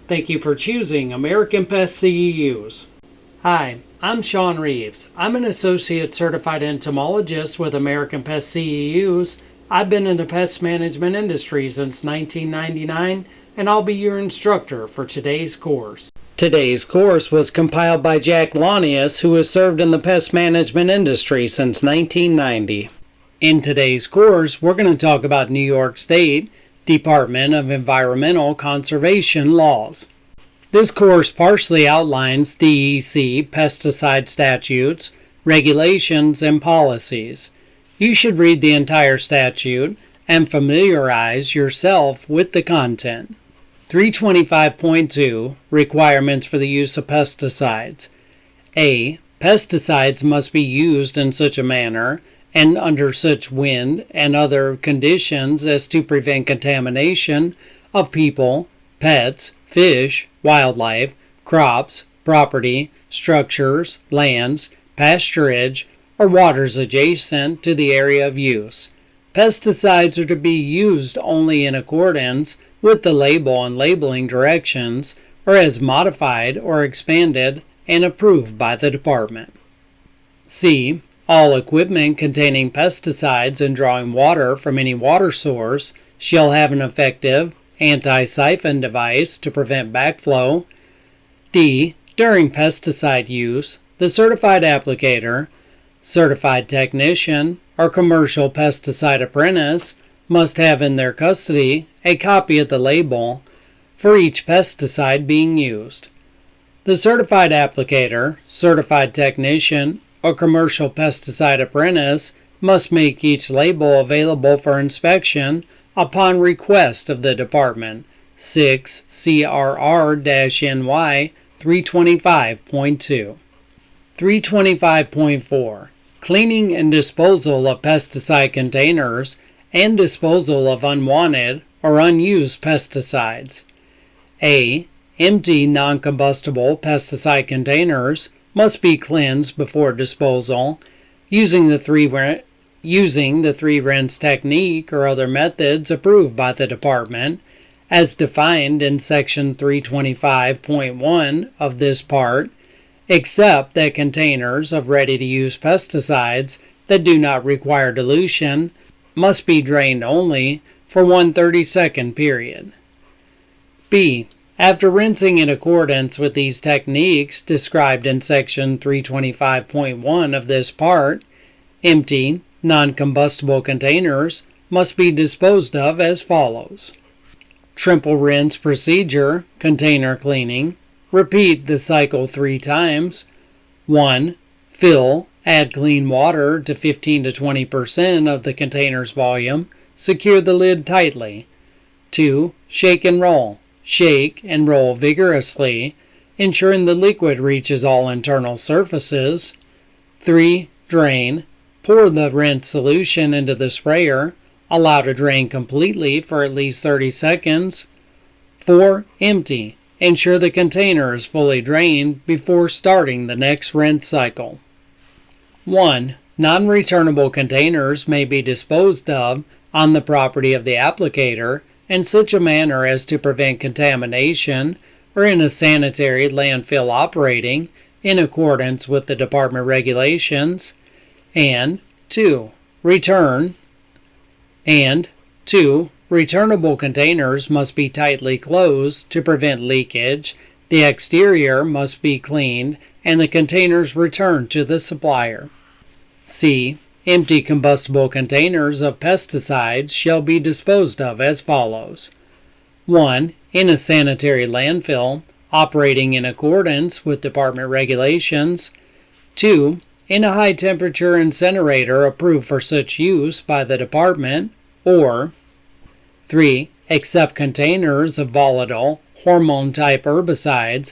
Thank you for choosing American Pest CEUs. Hi, I'm Sean Reeves. I'm an Associate Certified Entomologist with American Pest CEUs. I've been in the pest management industry since 1999, and I'll be your instructor for today's course. Today's course was compiled by Jack Launius, who has served in the pest management industry since 1990. In today's course, we're going to talk about New York State Department of Environmental Conservation laws. This course partially outlines DEC pesticide statutes, regulations, and policies. You should read the entire statute and familiarize yourself with the content. 325.2 Requirements for the use of pesticides. A. Pesticides must be used in such a manner and under such wind and other conditions as to prevent contamination of people, pets, fish, wildlife, crops, property, structures, lands, pasturage, or waters adjacent to the area of use. Pesticides are to be used only in accordance with the label and labeling directions, or as modified or expanded and approved by the department. C. All equipment containing pesticides and drawing water from any water source shall have an effective anti-siphon device to prevent backflow. D. During pesticide use, the certified applicator, certified technician, or commercial pesticide apprentice must have in their custody a copy of the label for each pesticide being used. The certified applicator, certified technician, or commercial pesticide apprentice must make each label available for inspection upon request of the department. 6 CRR-NY 325.2. 325.4 Cleaning and disposal of pesticide containers and disposal of unwanted or unused pesticides. A. Empty non-combustible pesticide containers must be cleansed before disposal using the three rinse technique or other methods approved by the department as defined in section 325.1 of this part, except that containers of ready-to-use pesticides that do not require dilution must be drained only for one 30-second period. B. After rinsing in accordance with these techniques described in section 325.1 of this part, empty, non-combustible containers must be disposed of as follows. Triple rinse procedure, container cleaning. Repeat the cycle 3 times. 1. Fill, add clean water to 15 to 20% of the container's volume. Secure the lid tightly. 2. Shake and roll. Shake and roll vigorously, ensuring the liquid reaches all internal surfaces. 3. Drain. Pour the rinsed solution into the sprayer. Allow to drain completely for at least 30 seconds. 4. Empty. Ensure the container is fully drained before starting the next rinse cycle. 1. Non-returnable containers may be disposed of on the property of the applicator in such a manner as to prevent contamination or in a sanitary landfill operating in accordance with the department regulations. And 2. Returnable containers must be tightly closed to prevent leakage, the exterior must be cleaned, and the containers returned to the supplier. C. Empty combustible containers of pesticides shall be disposed of as follows. 1. In a sanitary landfill, operating in accordance with department regulations. 2. In a high-temperature incinerator approved for such use by the department. Or 3. Accept containers of volatile, hormone-type herbicides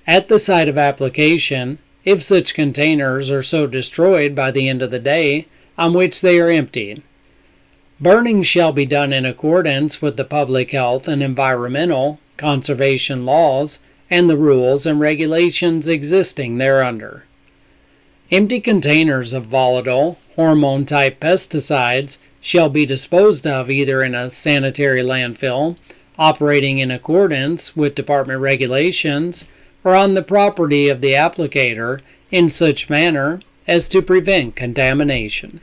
at the site of application if such containers are so destroyed by the end of the day on which they are emptied. Burning shall be done in accordance with the public health and environmental conservation laws and the rules and regulations existing thereunder. Empty containers of volatile, hormone-type pesticides shall be disposed of either in a sanitary landfill operating in accordance with department regulations, or on the property of the applicator in such manner as to prevent contamination.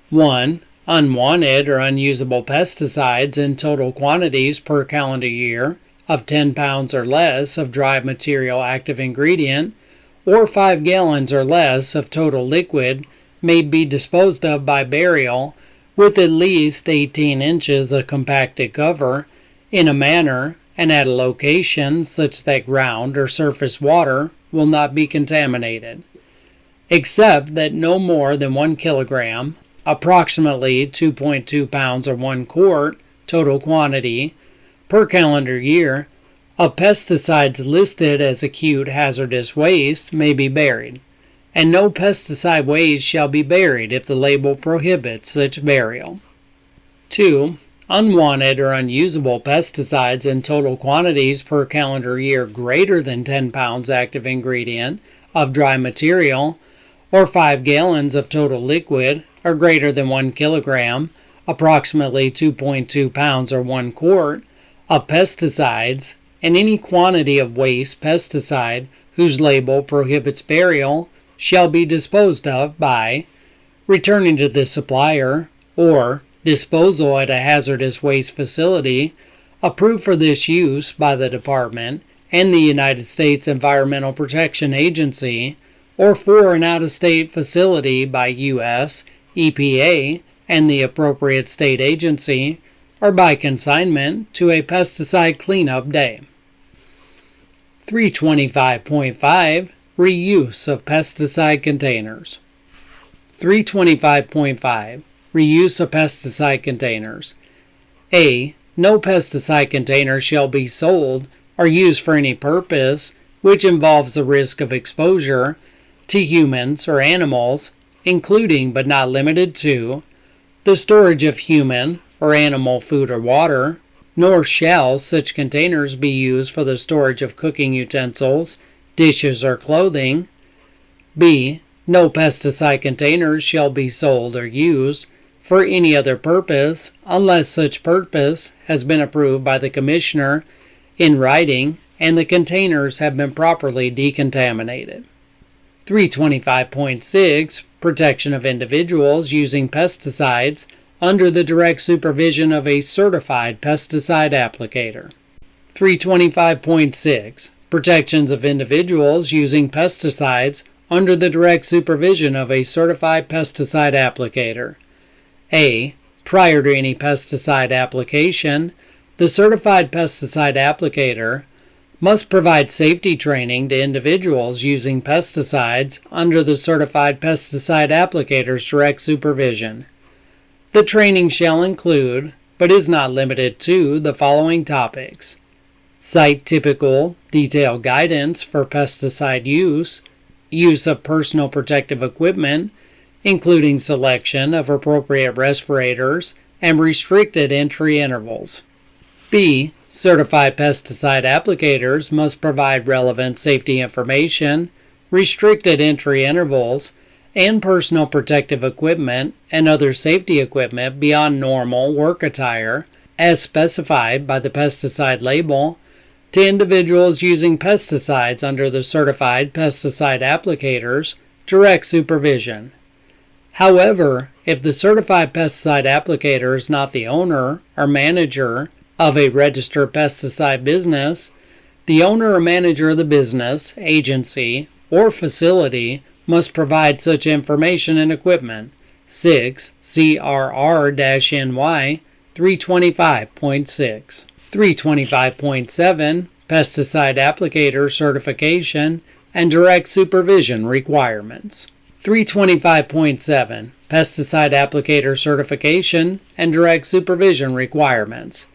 1. Unwanted or unusable pesticides in total quantities per calendar year of 10 pounds or less of dry material active ingredient, or 5 gallons or less of total liquid may be disposed of by burial with at least 18 inches of compacted cover in a manner and at a location such that ground or surface water will not be contaminated, except that no more than 1 kilogram, approximately 2.2 pounds or 1 quart, total quantity per calendar year of pesticides listed as acute hazardous waste may be buried, and no pesticide waste shall be buried if the label prohibits such burial. 2. Unwanted or unusable pesticides in total quantities per calendar year greater than 10 pounds active ingredient of dry material, or 5 gallons of total liquid, or greater than 1 kilogram, approximately 2.2 pounds or 1 quart, of pesticides, and any quantity of waste pesticide whose label prohibits burial shall be disposed of by returning to the supplier or disposal at a hazardous waste facility approved for this use by the Department and the United States Environmental Protection Agency, or for an out-of-state facility by U.S. EPA and the appropriate state agency, or by consignment to a pesticide cleanup day. 325.5 Reuse of pesticide containers. 325.5 Reuse of pesticide containers. A. No pesticide container shall be sold or used for any purpose which involves the risk of exposure to humans or animals, including but not limited to the storage of human or animal food or water, nor shall such containers be used for the storage of cooking utensils, dishes, or clothing. B. No pesticide containers shall be sold or used for any other purpose unless such purpose has been approved by the Commissioner in writing and the containers have been properly decontaminated. 325.6 Protection of individuals using pesticides under the direct supervision of a certified pesticide applicator. 325.6 Protections of individuals using pesticides under the direct supervision of a certified pesticide applicator. A. Prior to any pesticide application, the certified pesticide applicator must provide safety training to individuals using pesticides under the certified pesticide applicator's direct supervision. The training shall include, but is not limited to, the following topics: site-typical detailed guidance for pesticide use, use of personal protective equipment, including selection of appropriate respirators and restricted entry intervals. B. Certified pesticide applicators must provide relevant safety information, restricted entry intervals, and personal protective equipment and other safety equipment beyond normal work attire, as specified by the pesticide label, to individuals using pesticides under the certified pesticide applicator's direct supervision. However, if the certified pesticide applicator is not the owner or manager of a registered pesticide business, the owner or manager of the business, agency, or facility must provide such information and equipment. 6 CRR-NY 325.6. 325.7 Pesticide Applicator Certification and Direct Supervision Requirements. 325.7 Pesticide Applicator Certification and Direct Supervision Requirements.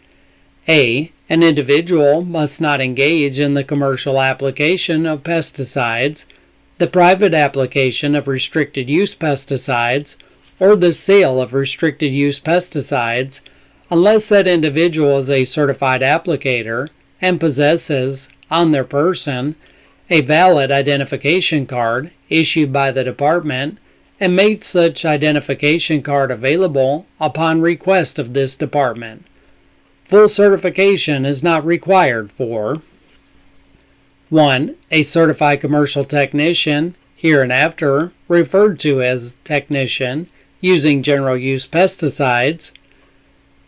A. An individual must not engage in the commercial application of pesticides, the private application of restricted use pesticides, or the sale of restricted use pesticides unless that individual is a certified applicator and possesses, on their person, a valid identification card issued by the Department and made such identification card available upon request of this Department. Full certification is not required for 1. A certified commercial technician, hereinafter referred to as technician, using general use pesticides.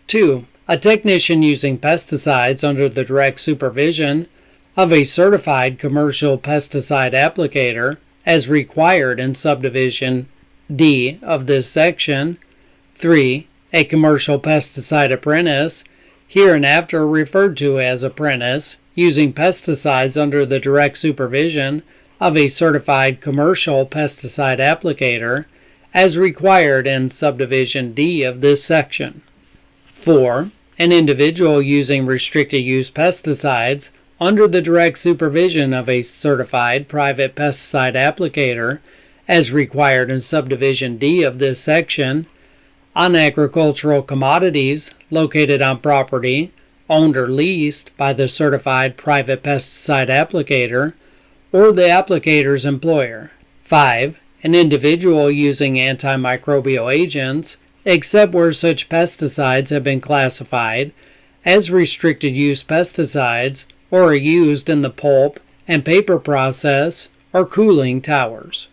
2. A technician using pesticides under the direct supervision of a certified commercial pesticide applicator as required in subdivision D of this section. 3. A commercial pesticide apprentice, hereinafter referred to as apprentice, using pesticides under the direct supervision of a certified commercial pesticide applicator as required in subdivision D of this section. 4. An individual using restricted use pesticides under the direct supervision of a certified private pesticide applicator as required in subdivision D of this section on agricultural commodities located on property owned or leased by the certified private pesticide applicator or the applicator's employer. 5. An individual using antimicrobial agents, except where such pesticides have been classified as restricted use pesticides or are used in the pulp and paper process or cooling towers.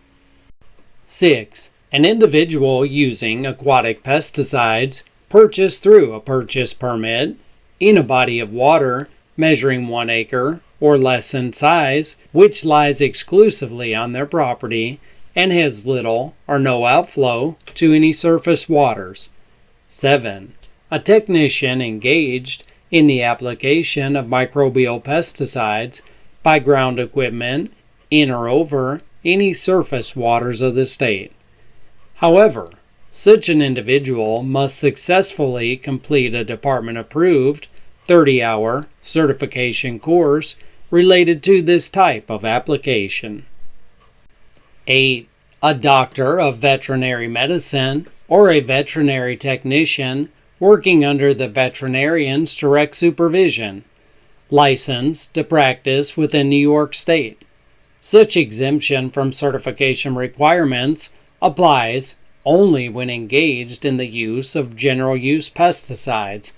6. An individual using aquatic pesticides purchased through a purchase permit in a body of water measuring 1 acre or less in size, which lies exclusively on their property and has little or no outflow to any surface waters. 7. A technician engaged in the application of microbial pesticides by ground equipment in or over any surface waters of the state. However, such an individual must successfully complete a department-approved 30-hour certification course related to this type of application. 8. A doctor of veterinary medicine or a veterinary technician working under the veterinarian's direct supervision, licensed to practice within New York State. Such exemption from certification requirements applies only when engaged in the use of general use pesticides.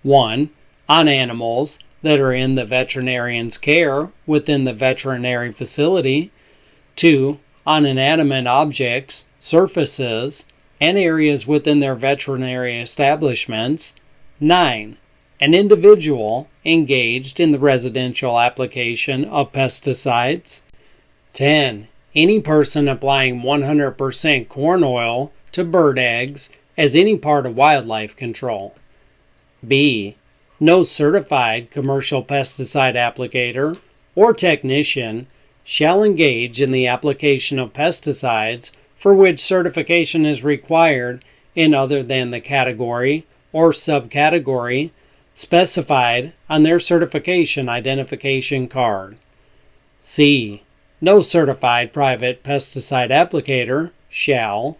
1. On animals that are in the veterinarian's care within the veterinary facility. 2. On inanimate objects, surfaces, and areas within their veterinary establishments. 9. An individual engaged in the residential application of pesticides. 10. Any person applying 100% corn oil to bird eggs as any part of wildlife control. B. No certified commercial pesticide applicator or technician shall engage in the application of pesticides for which certification is required in other than the category or subcategory specified on their certification identification card. C. No certified private pesticide applicator shall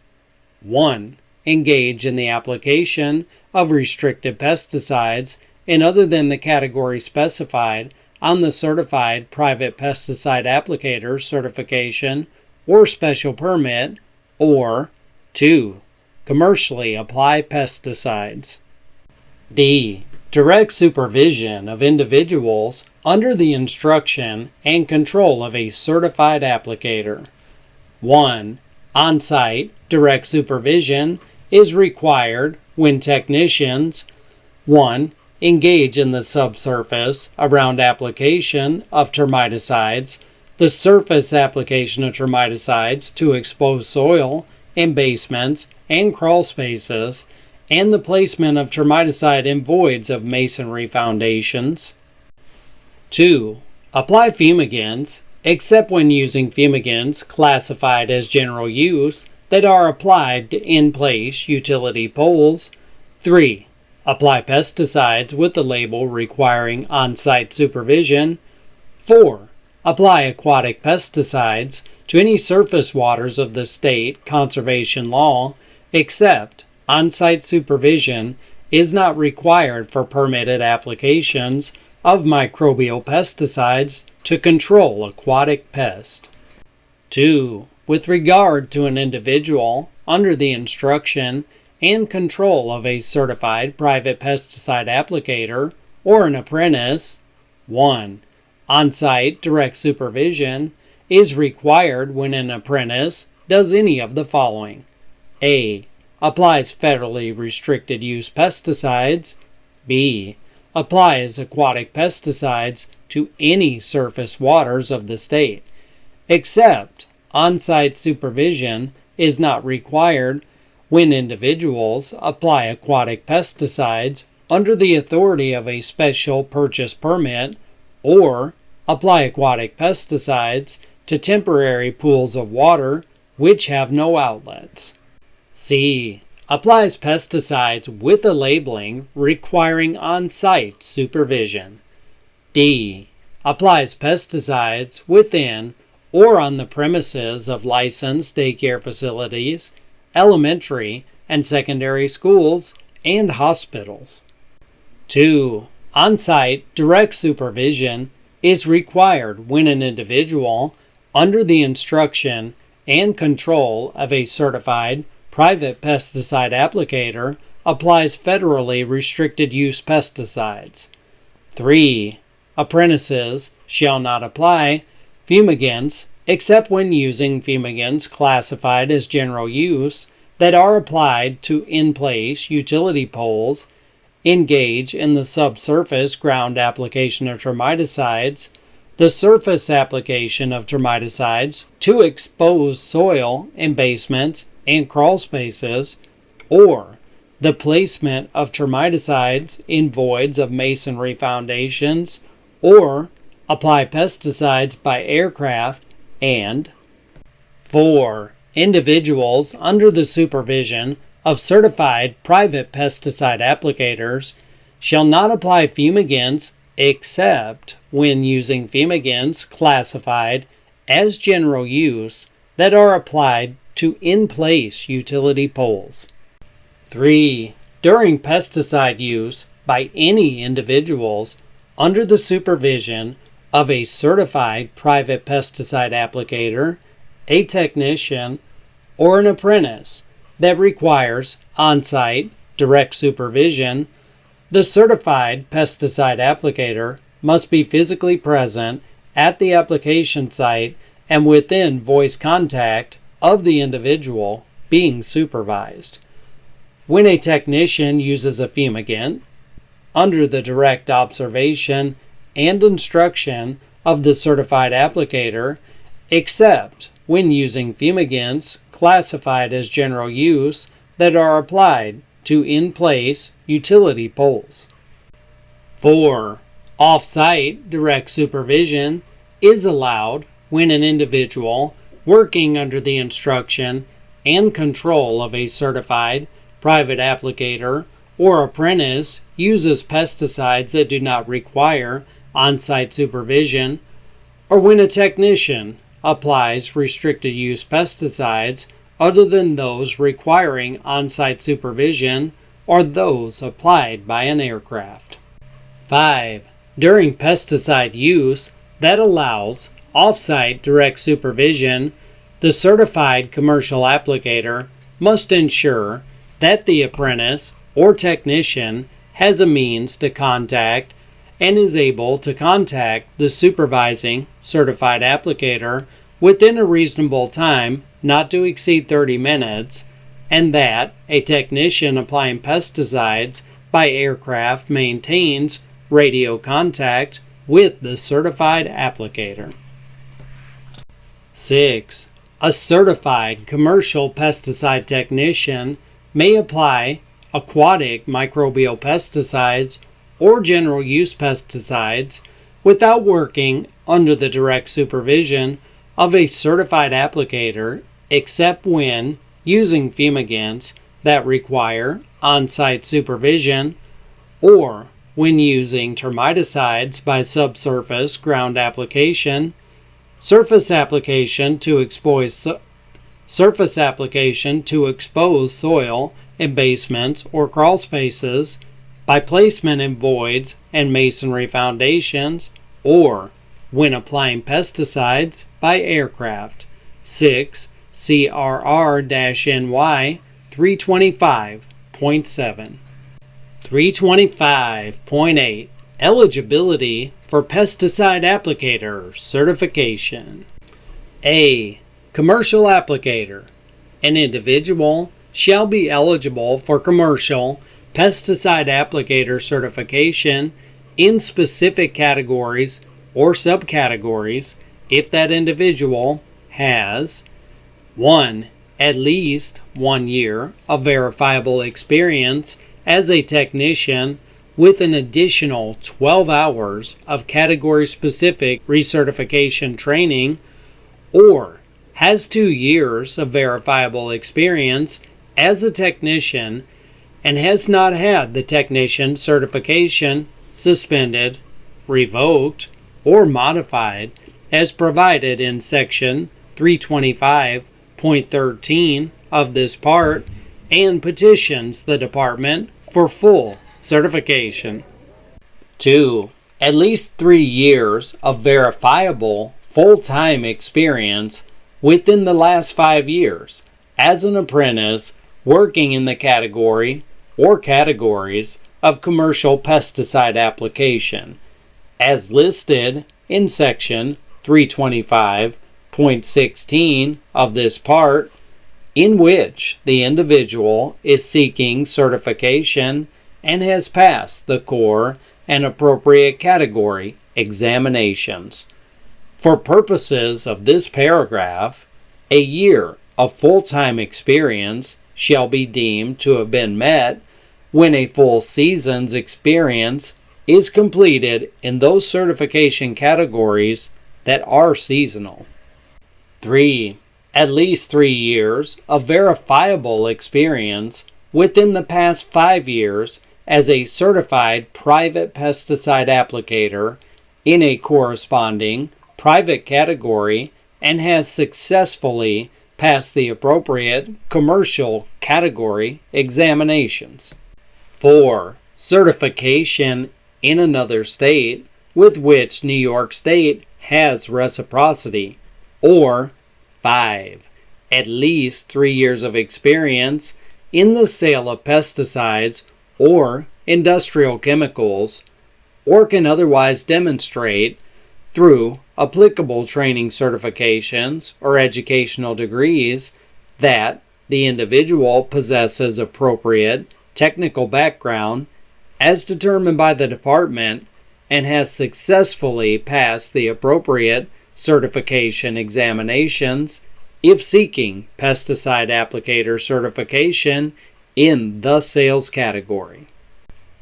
1. Engage in the application of restricted pesticides in other than the category specified on the certified private pesticide applicator certification or special permit, or 2. Commercially apply pesticides. D. Direct supervision of individuals under the instruction and control of a certified applicator. 1. On-site direct supervision is required when technicians 1. Engage in the subsurface around application of termiticides, the surface application of termiticides to exposed soil in basements and crawl spaces, and the placement of termiticide in voids of masonry foundations. 2. Apply fumigants, except when using fumigants classified as general use that are applied to in-place utility poles. 3. Apply pesticides with the label requiring on-site supervision. 4. Apply aquatic pesticides to any surface waters of the state conservation law, except on-site supervision is not required for permitted applications of microbial pesticides to control aquatic pests. 2. With regard to an individual under the instruction and control of a certified private pesticide applicator or an apprentice. 1. On-site direct supervision is required when an apprentice does any of the following. A. Applies federally restricted use pesticides. B. Applies aquatic pesticides to any surface waters of the state, except on-site supervision is not required when individuals apply aquatic pesticides under the authority of a special purchase permit or apply aquatic pesticides to temporary pools of water which have no outlets. C. Applies pesticides with a labeling requiring on-site supervision. D. Applies pesticides within or on the premises of licensed daycare facilities, elementary and secondary schools, and hospitals. 2. On-site direct supervision is required when an individual, under the instruction and control of a certified private pesticide applicator, applies federally restricted use pesticides. 3. Apprentices shall not apply fumigants except when using fumigants classified as general use that are applied to in-place utility poles, engage in the subsurface ground application of termiticides, the surface application of termiticides to exposed soil in basements and crawl spaces, or the placement of termiticides in voids of masonry foundations, or apply pesticides by aircraft, and 4. Individuals under the supervision of certified private pesticide applicators shall not apply fumigants except when using fumigants classified as general use that are applied to in-place utility poles. 3. During pesticide use by any individuals under the supervision of a certified private pesticide applicator, a technician, or an apprentice that requires on-site direct supervision, the certified pesticide applicator must be physically present at the application site and within voice contact of the individual being supervised. When a technician uses a fumigant, under the direct observation and instruction of the certified applicator, except when using fumigants classified as general use that are applied to in-place utility poles. 4. Off-site direct supervision is allowed when an individual working under the instruction and control of a certified private applicator or apprentice uses pesticides that do not require on-site supervision, or when a technician applies restricted use pesticides other than those requiring on-site supervision or those applied by an aircraft. 5. During pesticide use that allows off-site direct supervision, the certified commercial applicator must ensure that the apprentice or technician has a means to contact and is able to contact the supervising certified applicator within a reasonable time not to exceed 30 minutes, and that a technician applying pesticides by aircraft maintains radio contact with the certified applicator. 6. A certified commercial pesticide technician may apply aquatic microbial pesticides or general use pesticides without working under the direct supervision of a certified applicator, except when using fumigants that require on-site supervision, or when using termiticides by subsurface ground application, surface application to expose soil in basements or crawl spaces, by placement in voids and masonry foundations, or when applying pesticides by aircraft. 6 CRR-NY 325 325.7. 325.8. Eligibility for pesticide applicator certification. A. Commercial applicator. An individual shall be eligible for commercial pesticide applicator certification in specific categories or subcategories if that individual has 1. At least 1 year of verifiable experience as a technician with an additional 12 hours of category-specific recertification training, or has 2 years of verifiable experience as a technician and has not had the technician certification suspended, revoked, or modified as provided in Section 325.13 of this part, and petitions the Department for full certification. 2. At least 3 years of verifiable full-time experience within the last 5 years as an apprentice working in the category or categories of commercial pesticide application, as listed in Section 325.16 of this part, in which the individual is seeking certification and has passed the core and appropriate category examinations. For purposes of this paragraph, a year of full-time experience shall be deemed to have been met when a full season's experience is completed in those certification categories that are seasonal. 3. At least 3 years of verifiable experience within the past 5 years as a certified private pesticide applicator in a corresponding private category and has successfully passed the appropriate commercial category examinations. 4. Certification in another state with which New York State has reciprocity, or 5. At least 3 years of experience in the sale of pesticides or industrial chemicals, or can otherwise demonstrate through applicable training certifications or educational degrees that the individual possesses appropriate technical background as determined by the department and has successfully passed the appropriate certification examinations if seeking pesticide applicator certification in the sales category.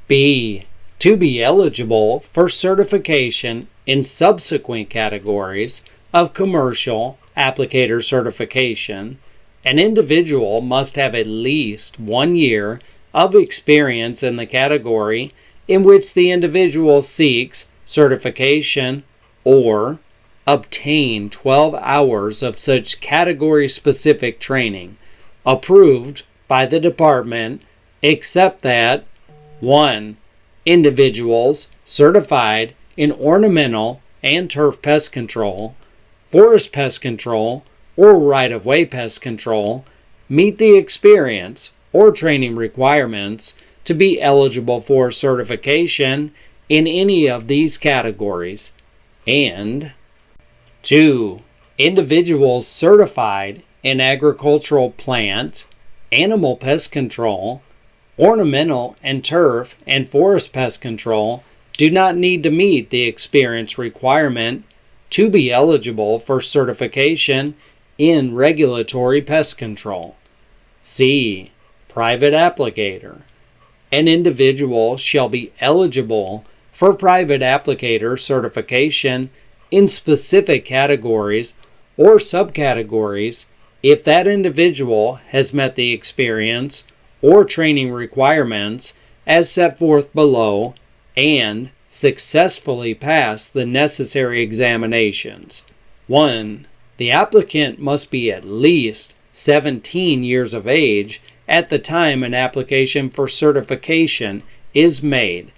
B. To be eligible for certification in subsequent categories of commercial applicator certification, an individual must have at least 1 year of experience in the category in which the individual seeks certification, or obtain 12 hours of such category-specific training approved by the department, except that 1. Individuals certified in ornamental and turf pest control, forest pest control, or right-of-way pest control meet the experience or training requirements to be eligible for certification in any of these categories, and 2. Individuals certified in agricultural plant, animal pest control, ornamental and turf and forest pest control do not need to meet the experience requirement to be eligible for certification in regulatory pest control. C. Private applicator. An individual shall be eligible for private applicator certification in specific categories or subcategories if that individual has met the experience or training requirements as set forth below and successfully passed the necessary examinations. 1. The applicant must be at least 17 years of age at the time an application for certification is made,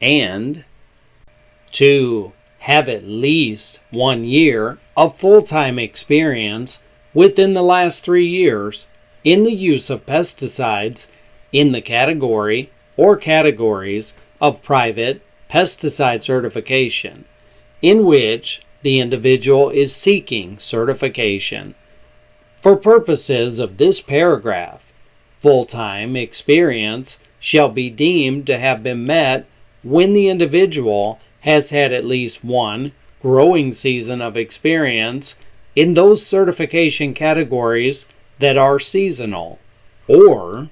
and 2. Have at least 1 year of full-time experience within the last 3 years in the use of pesticides in the category or categories of private pesticide certification, in which the individual is seeking certification. For purposes of this paragraph, full-time experience shall be deemed to have been met when the individual has had at least one growing season of experience in those certification categories that are seasonal, or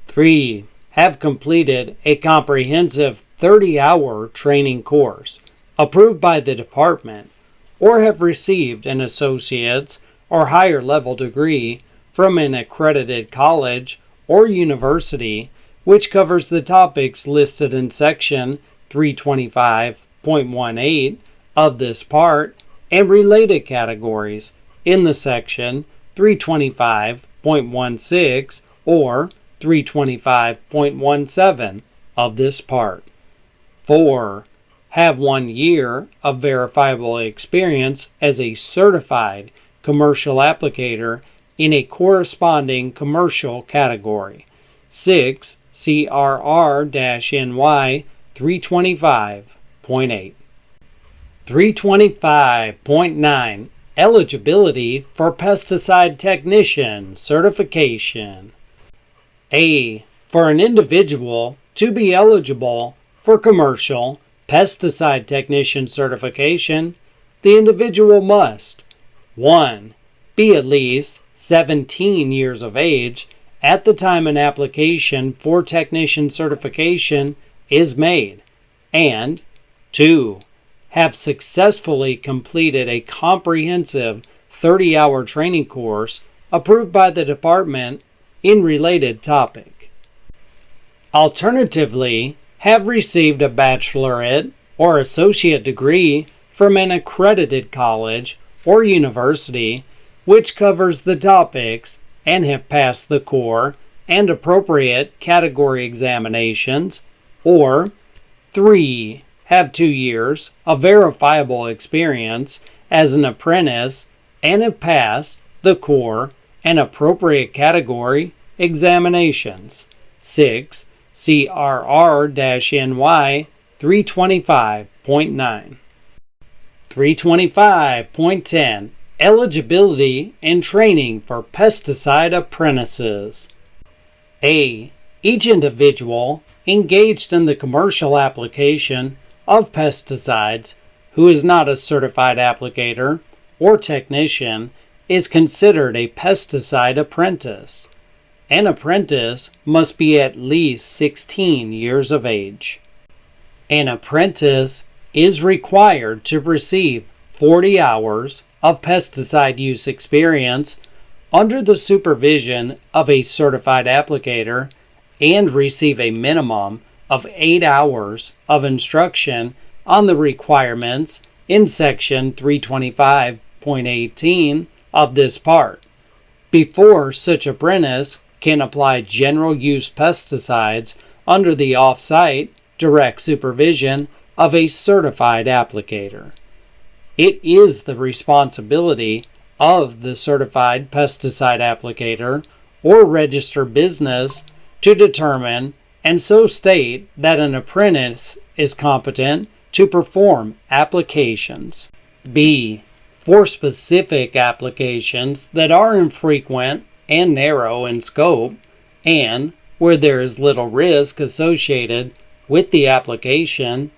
3. Have completed a comprehensive 30-hour training course approved by the department, or have received an associate's or higher level degree from an accredited college or university which covers the topics listed in section 325.18 of this part and related categories in the section 325.16 or 325.17 of this part. 4. Have 1 year of verifiable experience as a certified commercial applicator in a corresponding commercial category. 6. CRR-NY 325.8. 325.9. Eligibility for pesticide technician certification. A. For an individual to be eligible for commercial pesticide technician certification, the individual must 1. Be at least 17 years of age at the time an application for technician certification is made, and 2. Have successfully completed a comprehensive 30-hour training course approved by the department in related topic. Alternatively, have received a bachelorate or associate degree from an accredited college or university which covers the topics and have passed the core and appropriate category examinations, or 3. Have 2 years of verifiable experience as an apprentice and have passed the core and appropriate category examinations. 6. CRR-NY 325.9. 325.10. Eligibility and training for pesticide apprentices. A. Each individual engaged in the commercial application of pesticides who is not a certified applicator or technician is considered a pesticide apprentice. An apprentice must be at least 16 years of age. An apprentice is required to receive 40 hours of pesticide use experience under the supervision of a certified applicator and receive a minimum of 8 hours of instruction on the requirements in section 325.18 of this part before such apprentice can apply general use pesticides under the off-site direct supervision of a certified applicator. It is the responsibility of the certified pesticide applicator or registered business to determine and so state that an apprentice is competent to perform applications. B. For specific applications that are infrequent and narrow in scope, and where there is little risk associated with the application,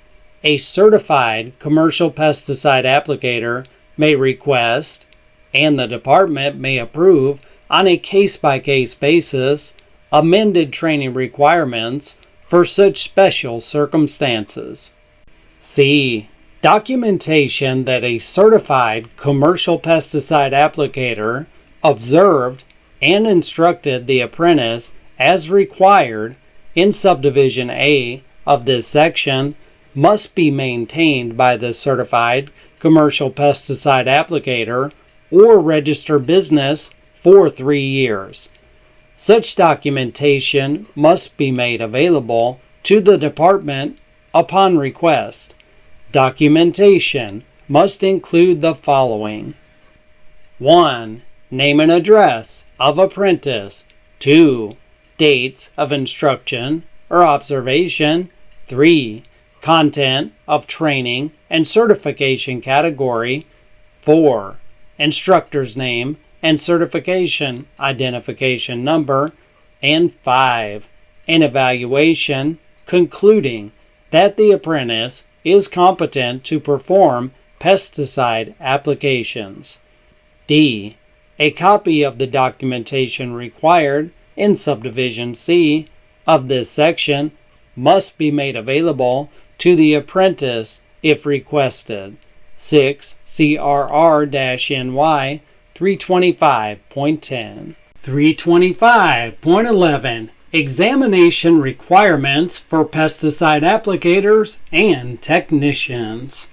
a certified commercial pesticide applicator may request, and the department may approve on a case-by-case basis, amended training requirements for such special circumstances. C. Documentation that a certified commercial pesticide applicator observed and instructed the apprentice as required in subdivision A of this section must be maintained by the certified commercial pesticide applicator or registered business for 3 years. Such documentation must be made available to the department upon request. Documentation must include the following: 1. Name and address of apprentice. 2. dates of instruction or observation. 3. Content of training and certification category. 4. Instructor's name and certification identification number. And 5. An evaluation concluding that the apprentice is competent to perform pesticide applications. D. A copy of the documentation required in Subdivision C of this section must be made available to the apprentice if requested. 6 CRR-NY 325.10. 325.11. Examination requirements for pesticide applicators and technicians.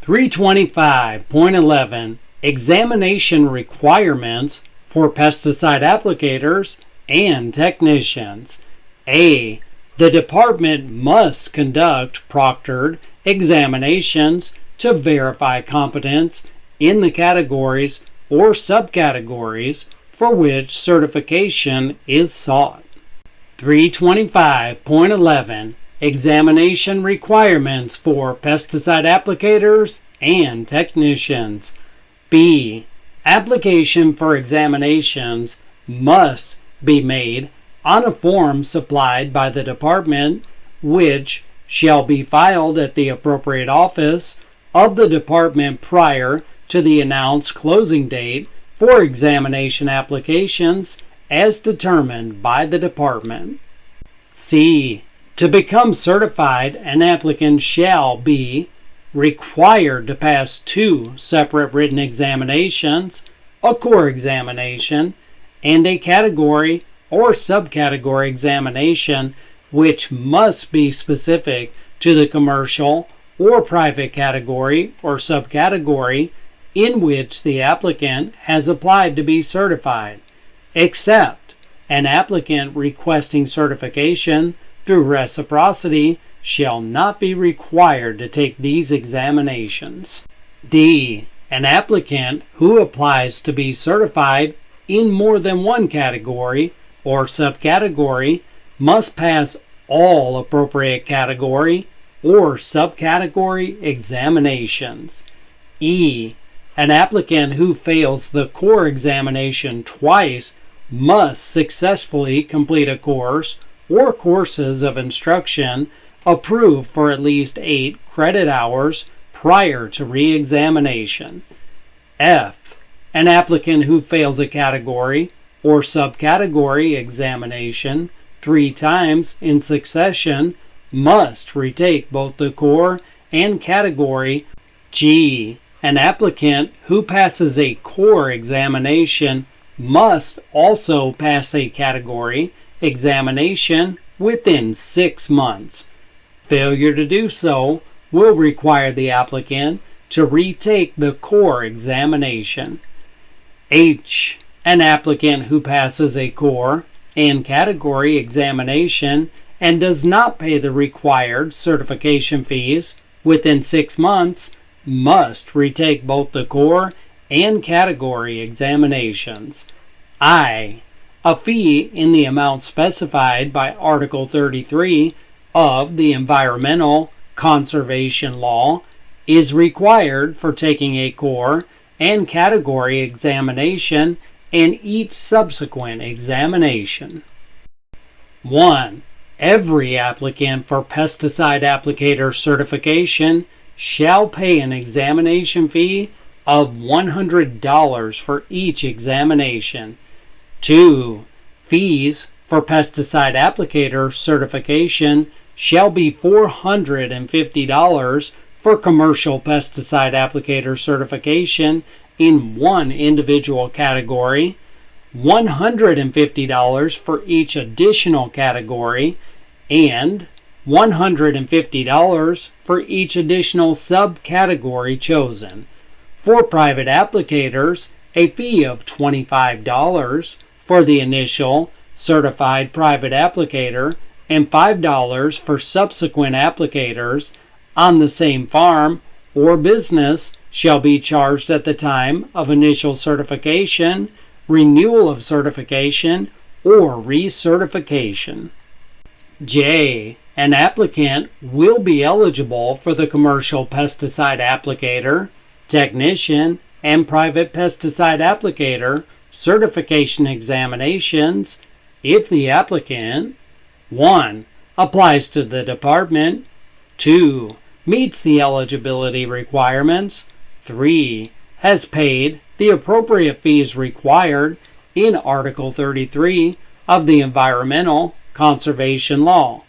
325.11. Examination requirements for pesticide applicators and technicians. A. The department must conduct proctored examinations to verify competence in the categories or subcategories for which certification is sought. 325.11. Examination requirements for pesticide applicators and technicians. B. Application for examinations must be made on a form supplied by the department, which shall be filed at the appropriate office of the department prior to the announced closing date for examination applications as determined by the department. C. To become certified, an applicant shall be required to pass 2 separate written examinations, a core examination, and a category or subcategory examination, which must be specific to the commercial or private category or subcategory in which the applicant has applied to be certified, except an applicant requesting certification through reciprocity shall not be required to take these examinations. D. An applicant who applies to be certified in more than one category or subcategory must pass all appropriate category or subcategory examinations. E. An applicant who fails the core examination twice must successfully complete a course or courses of instruction approved for at least 8 credit hours prior to re-examination. F. An applicant who fails a category or subcategory examination 3 times in succession must retake both the core and category. G. An applicant who passes a core examination must also pass a category examination within 6 months. Failure to do so will require the applicant to retake the core examination. H. An applicant who passes a core and category examination and does not pay the required certification fees within 6 months must retake both the core and category examinations. I. A fee in the amount specified by Article 33 of the Environmental Conservation Law is required for taking a core and category examination and each subsequent examination. 1. Every applicant for pesticide applicator certification shall pay an examination fee of $100 for each examination. 2. Fees for pesticide applicator certification shall be $450 for commercial pesticide applicator certification in one individual category, $150 for each additional category, and $150 for each additional subcategory chosen. For private applicators, a fee of $25 for the initial certified private applicator and $5 for subsequent applicators on the same farm or business shall be charged at the time of initial certification, renewal of certification, or recertification. J. An applicant will be eligible for the commercial pesticide applicator, technician, and private pesticide applicator certification examinations if the applicant 1. Applies to the department, 2. Meets the eligibility requirements, 3. Has paid the appropriate fees required in Article 33 of the Environmental Conservation Law.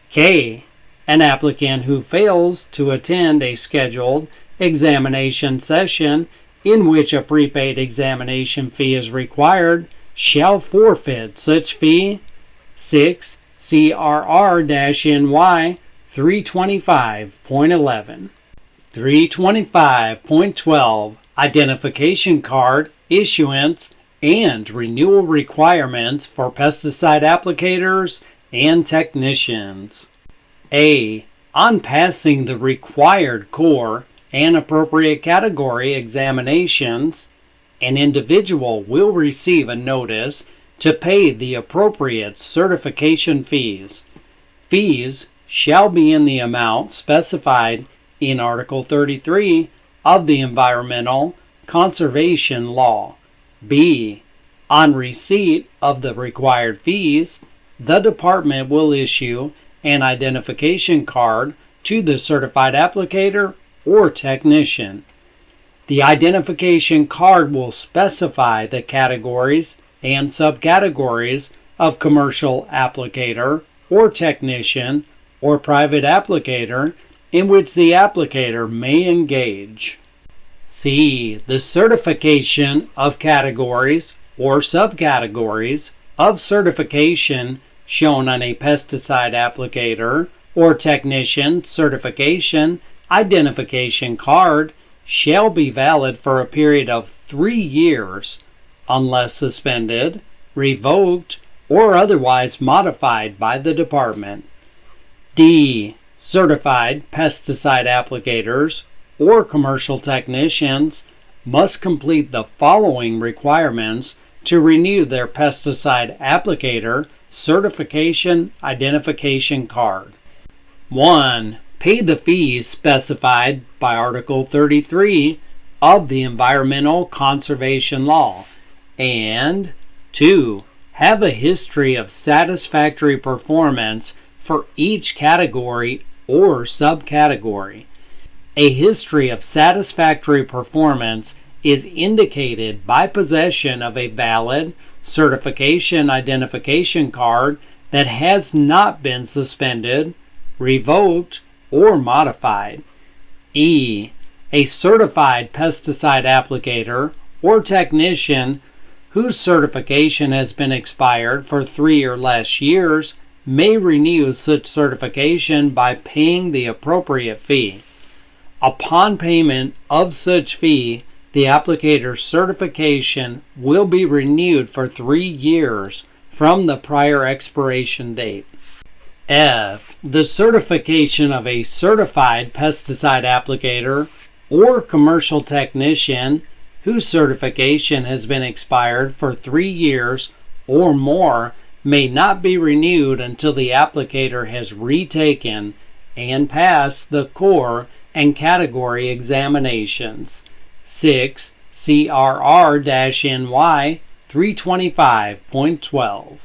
K. An applicant who fails to attend a scheduled examination session in which a prepaid examination fee is required shall forfeit such fee. 6. CRR-NY 325.11. 325.12 Identification Card Issuance and Renewal Requirements for Pesticide Applicators and Technicians. A. On passing the required core and appropriate category examinations, an individual will receive a notice to pay the appropriate certification fees. Fees shall be in the amount specified in Article 33 of the Environmental Conservation Law. B. On receipt of the required fees, the department will issue an identification card to the certified applicator or technician. The identification card will specify the categories and subcategories of commercial applicator or technician or private applicator in which the applicator may engage. C. The certification of categories or subcategories of certification shown on a pesticide applicator or technician certification identification card shall be valid for a period of 3 years unless suspended, revoked, or otherwise modified by the department. D. Certified pesticide applicators or commercial technicians must complete the following requirements to renew their pesticide applicator certification identification card. 1. Pay the fees specified by Article 33 of the Environmental Conservation Law. And 2. Have a history of satisfactory performance for each category or subcategory. A history of satisfactory performance is indicated by possession of a valid certification identification card that has not been suspended, revoked, or modified. E. A certified pesticide applicator or technician whose certification has been expired for 3 or less years may renew such certification by paying the appropriate fee. Upon payment of such fee, the applicator's certification will be renewed for 3 years from the prior expiration date. F. The certification of a certified pesticide applicator or commercial technician whose certification has been expired for 3 years or more may not be renewed until the applicator has retaken and passed the core and category examinations. 6. CRR-NY 325.12.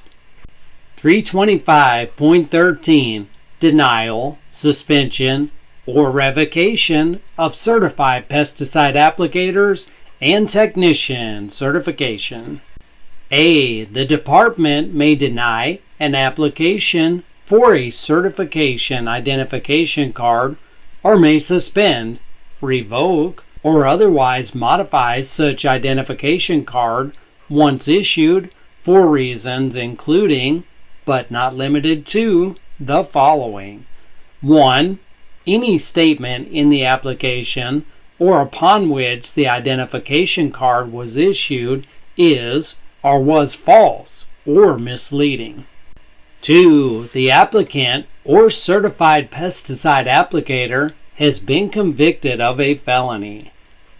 325.13 Denial, suspension, or revocation of certified pesticide applicators and technician certification. A. The department may deny an application for a certification identification card or may suspend, revoke, or otherwise modify such identification card once issued for reasons including, but not limited to, the following. 1. Any statement in the application or upon which the identification card was issued is or was false or misleading. 2. The applicant or certified pesticide applicator has been convicted of a felony.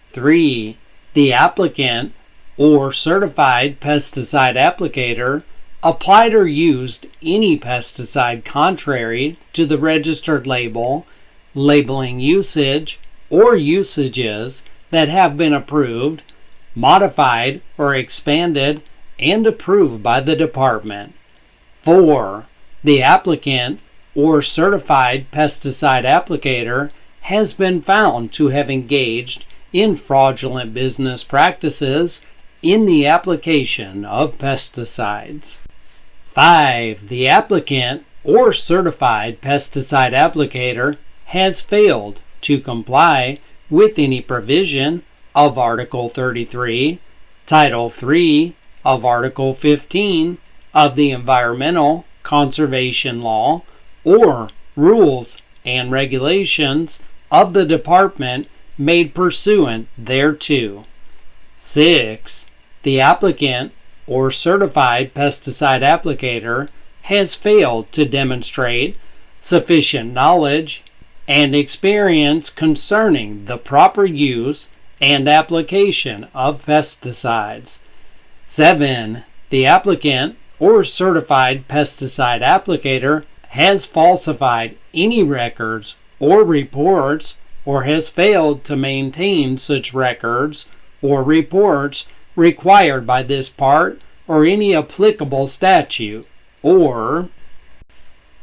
3. The applicant or certified pesticide applicator applied or used any pesticide contrary to the registered label, labeling usage, or usages that have been approved, modified, or expanded and approved by the department. 4. The applicant or certified pesticide applicator has been found to have engaged in fraudulent business practices in the application of pesticides. 5. The applicant or certified pesticide applicator has failed to comply with any provision of Article 33, Title 3 of Article 15 of the Environmental Conservation Law or rules and regulations of the department made pursuant thereto. 6. The applicant or certified pesticide applicator has failed to demonstrate sufficient knowledge and experience concerning the proper use and application of pesticides. 7. The applicant or certified pesticide applicator has falsified any records or reports or has failed to maintain such records or reports required by this part or any applicable statute. Or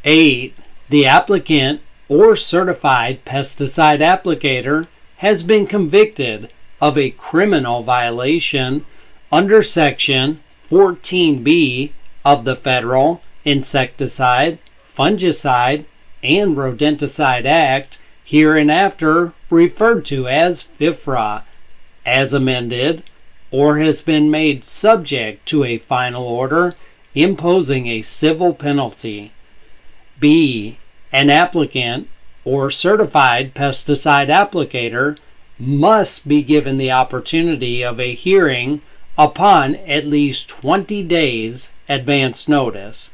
8. The applicant or certified pesticide applicator has been convicted of a criminal violation under Section 14B of the Federal Insecticide, Fungicide, and Rodenticide Act, hereinafter referred to as FIFRA, as amended, or has been made subject to a final order imposing a civil penalty. B. An applicant or certified pesticide applicator must be given the opportunity of a hearing upon at least 20 days advance notice,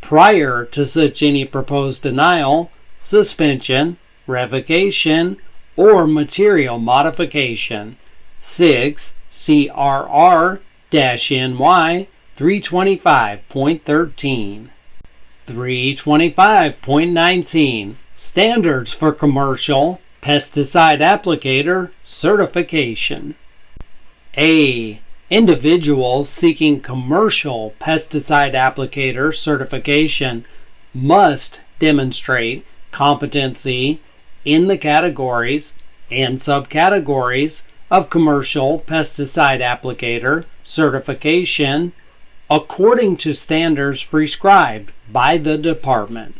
prior to such any proposed denial, suspension, revocation, or material modification. 6. CRR-NY 325.13. 325.19. Standards for Commercial Pesticide Applicator Certification. A. Individuals seeking commercial pesticide applicator certification must demonstrate competency in the categories and subcategories of commercial pesticide applicator certification according to standards prescribed by the department.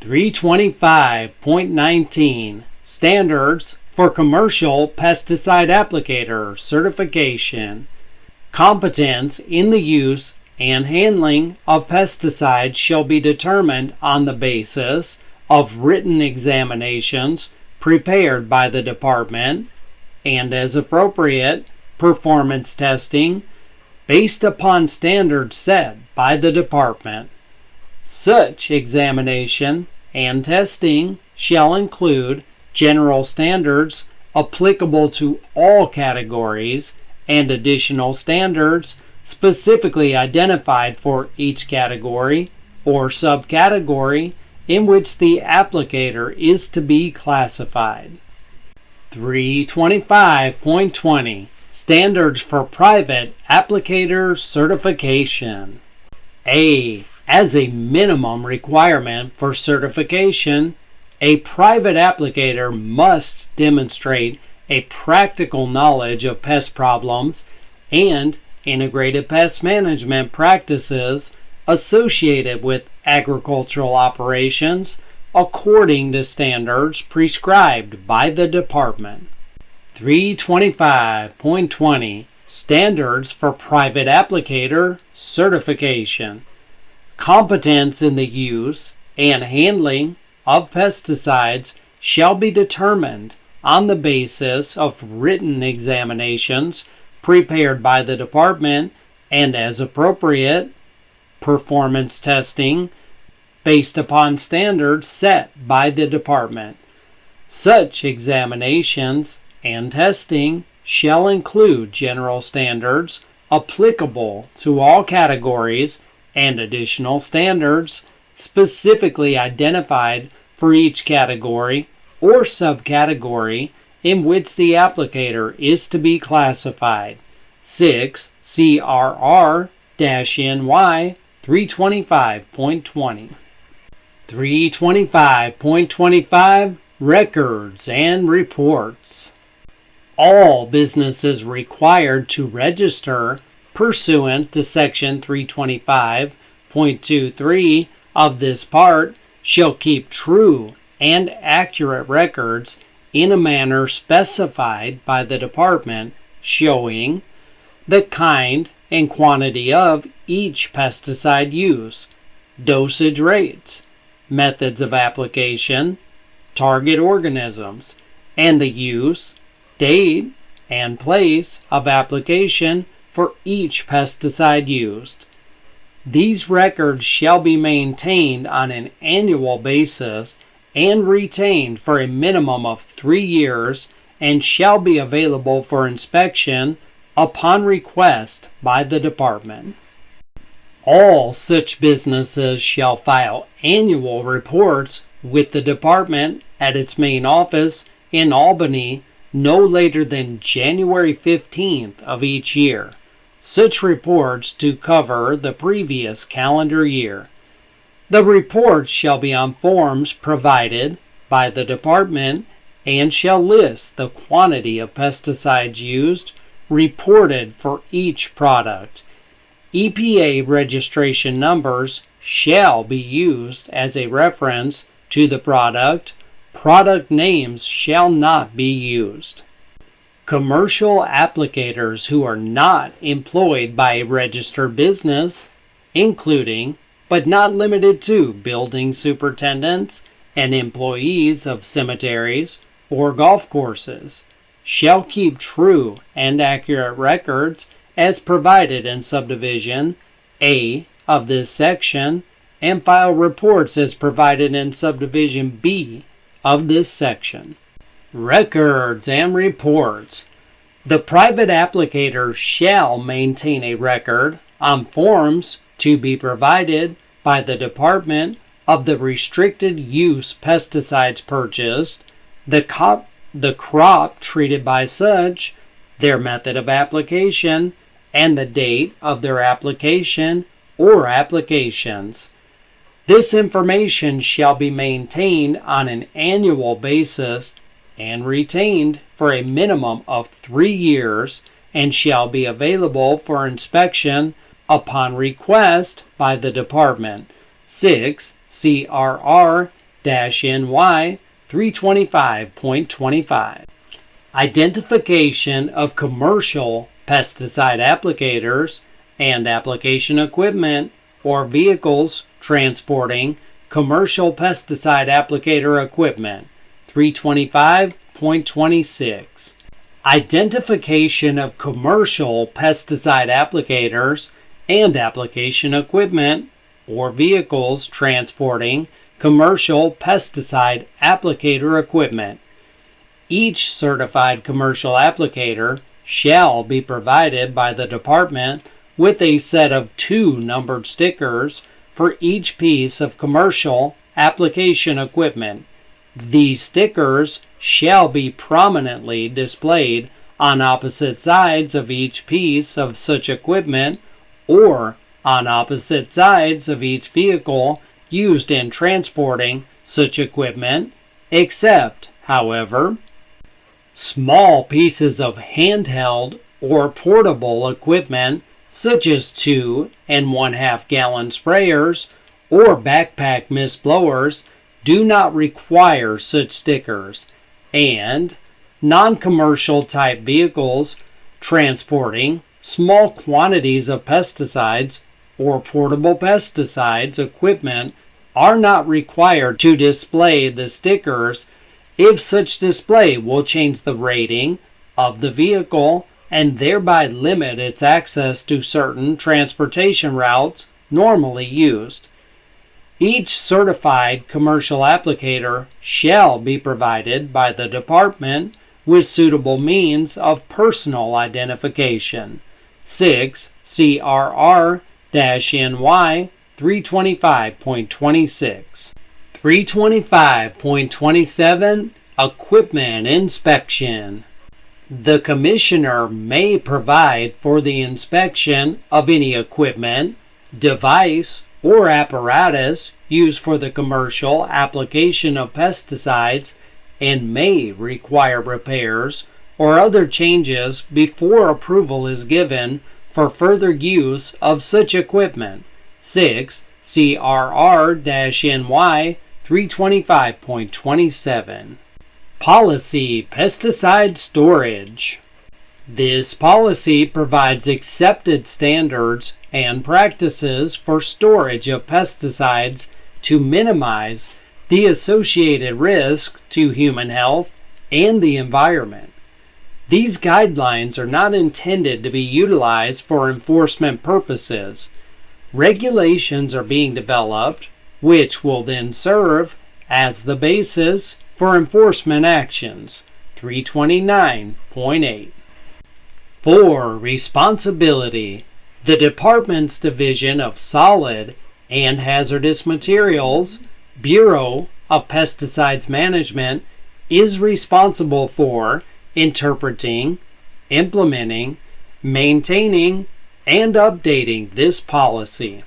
325.19. Standards for Commercial Pesticide Applicator Certification. Competence in the use and handling of pesticides shall be determined on the basis of written examinations prepared by the department and, as appropriate, performance testing based upon standards set by the department. Such examination and testing shall include general standards applicable to all categories and additional standards specifically identified for each category or subcategory in which the applicator is to be classified. 325.20. Standards for Private Applicator Certification. A. As a minimum requirement for certification, a private applicator must demonstrate a practical knowledge of pest problems and integrated pest management practices associated with agricultural operations according to standards prescribed by the department. 325.20. Standards for Private Applicator Certification. Competence in the use and handling of pesticides shall be determined on the basis of written examinations prepared by the department and, as appropriate, performance testing based upon standards set by the department. Such examinations and testing shall include general standards applicable to all categories and additional standards specifically identified for each category or subcategory in which the applicator is to be classified. 6 CRR-NY 325.20. 325.25 Records and Reports. All businesses required to register pursuant to Section 325.23 of this part shall keep true and accurate records in a manner specified by the Department, showing the kind and quantity of each pesticide used, dosage rates, methods of application, target organisms, and the use, date, and place of application for each pesticide used. These records shall be maintained on an annual basis and retained for a minimum of 3 years and shall be available for inspection upon request by the Department. All such businesses shall file annual reports with the Department at its main office in Albany no later than January 15th of each year. Such reports to cover the previous calendar year. The reports shall be on forms provided by the Department and shall list the quantity of pesticides used, reported for each product. EPA registration numbers shall be used as a reference to the product. Product names shall not be used. Commercial applicators who are not employed by a registered business, including but not limited to building superintendents and employees of cemeteries or golf courses, shall keep true and accurate records as provided in Subdivision A of this section and file reports as provided in Subdivision B of this section. Records and Reports. The private applicator shall maintain a record on forms to be provided by the Department of the restricted use pesticides purchased, the crop treated by such, their method of application, and the date of their application or applications. This information shall be maintained on an annual basis and retained for a minimum of 3 years and shall be available for inspection upon request by the Department. 6 CRR-NY 325.25. Identification of commercial pesticide applicators and application equipment or vehicles transporting commercial pesticide applicator equipment. 325.26. Identification of commercial pesticide applicators and application equipment or vehicles transporting commercial pesticide applicator equipment. Each certified commercial applicator shall be provided by the Department with a set of 2 numbered stickers for each piece of commercial application equipment. These stickers shall be prominently displayed on opposite sides of each piece of such equipment or on opposite sides of each vehicle used in transporting such equipment, except, however, small pieces of handheld or portable equipment such as 2 1/2 gallon sprayers or backpack mist blowers do not require such stickers, and non-commercial type vehicles transporting small quantities of pesticides or portable pesticides equipment are not required to display the stickers if such display will change the rating of the vehicle and thereby limit its access to certain transportation routes normally used. Each certified commercial applicator shall be provided by the Department with suitable means of personal identification. 6 CRR-NY NY 325.26. 325.27 Equipment Inspection. The Commissioner may provide for the inspection of any equipment, device, or apparatus used for the commercial application of pesticides and may require repairs or other changes before approval is given for further use of such equipment. 6 CRR-NY 325.27. Policy Pesticide Storage. This policy provides accepted standards and practices for storage of pesticides to minimize the associated risk to human health and the environment. These guidelines are not intended to be utilized for enforcement purposes. Regulations are being developed, which will then serve as the basis for enforcement actions. 329.8. 4. Responsibility. The Department's Division of Solid and Hazardous Materials, Bureau of Pesticides Management, is responsible for interpreting, implementing, maintaining, and updating this policy.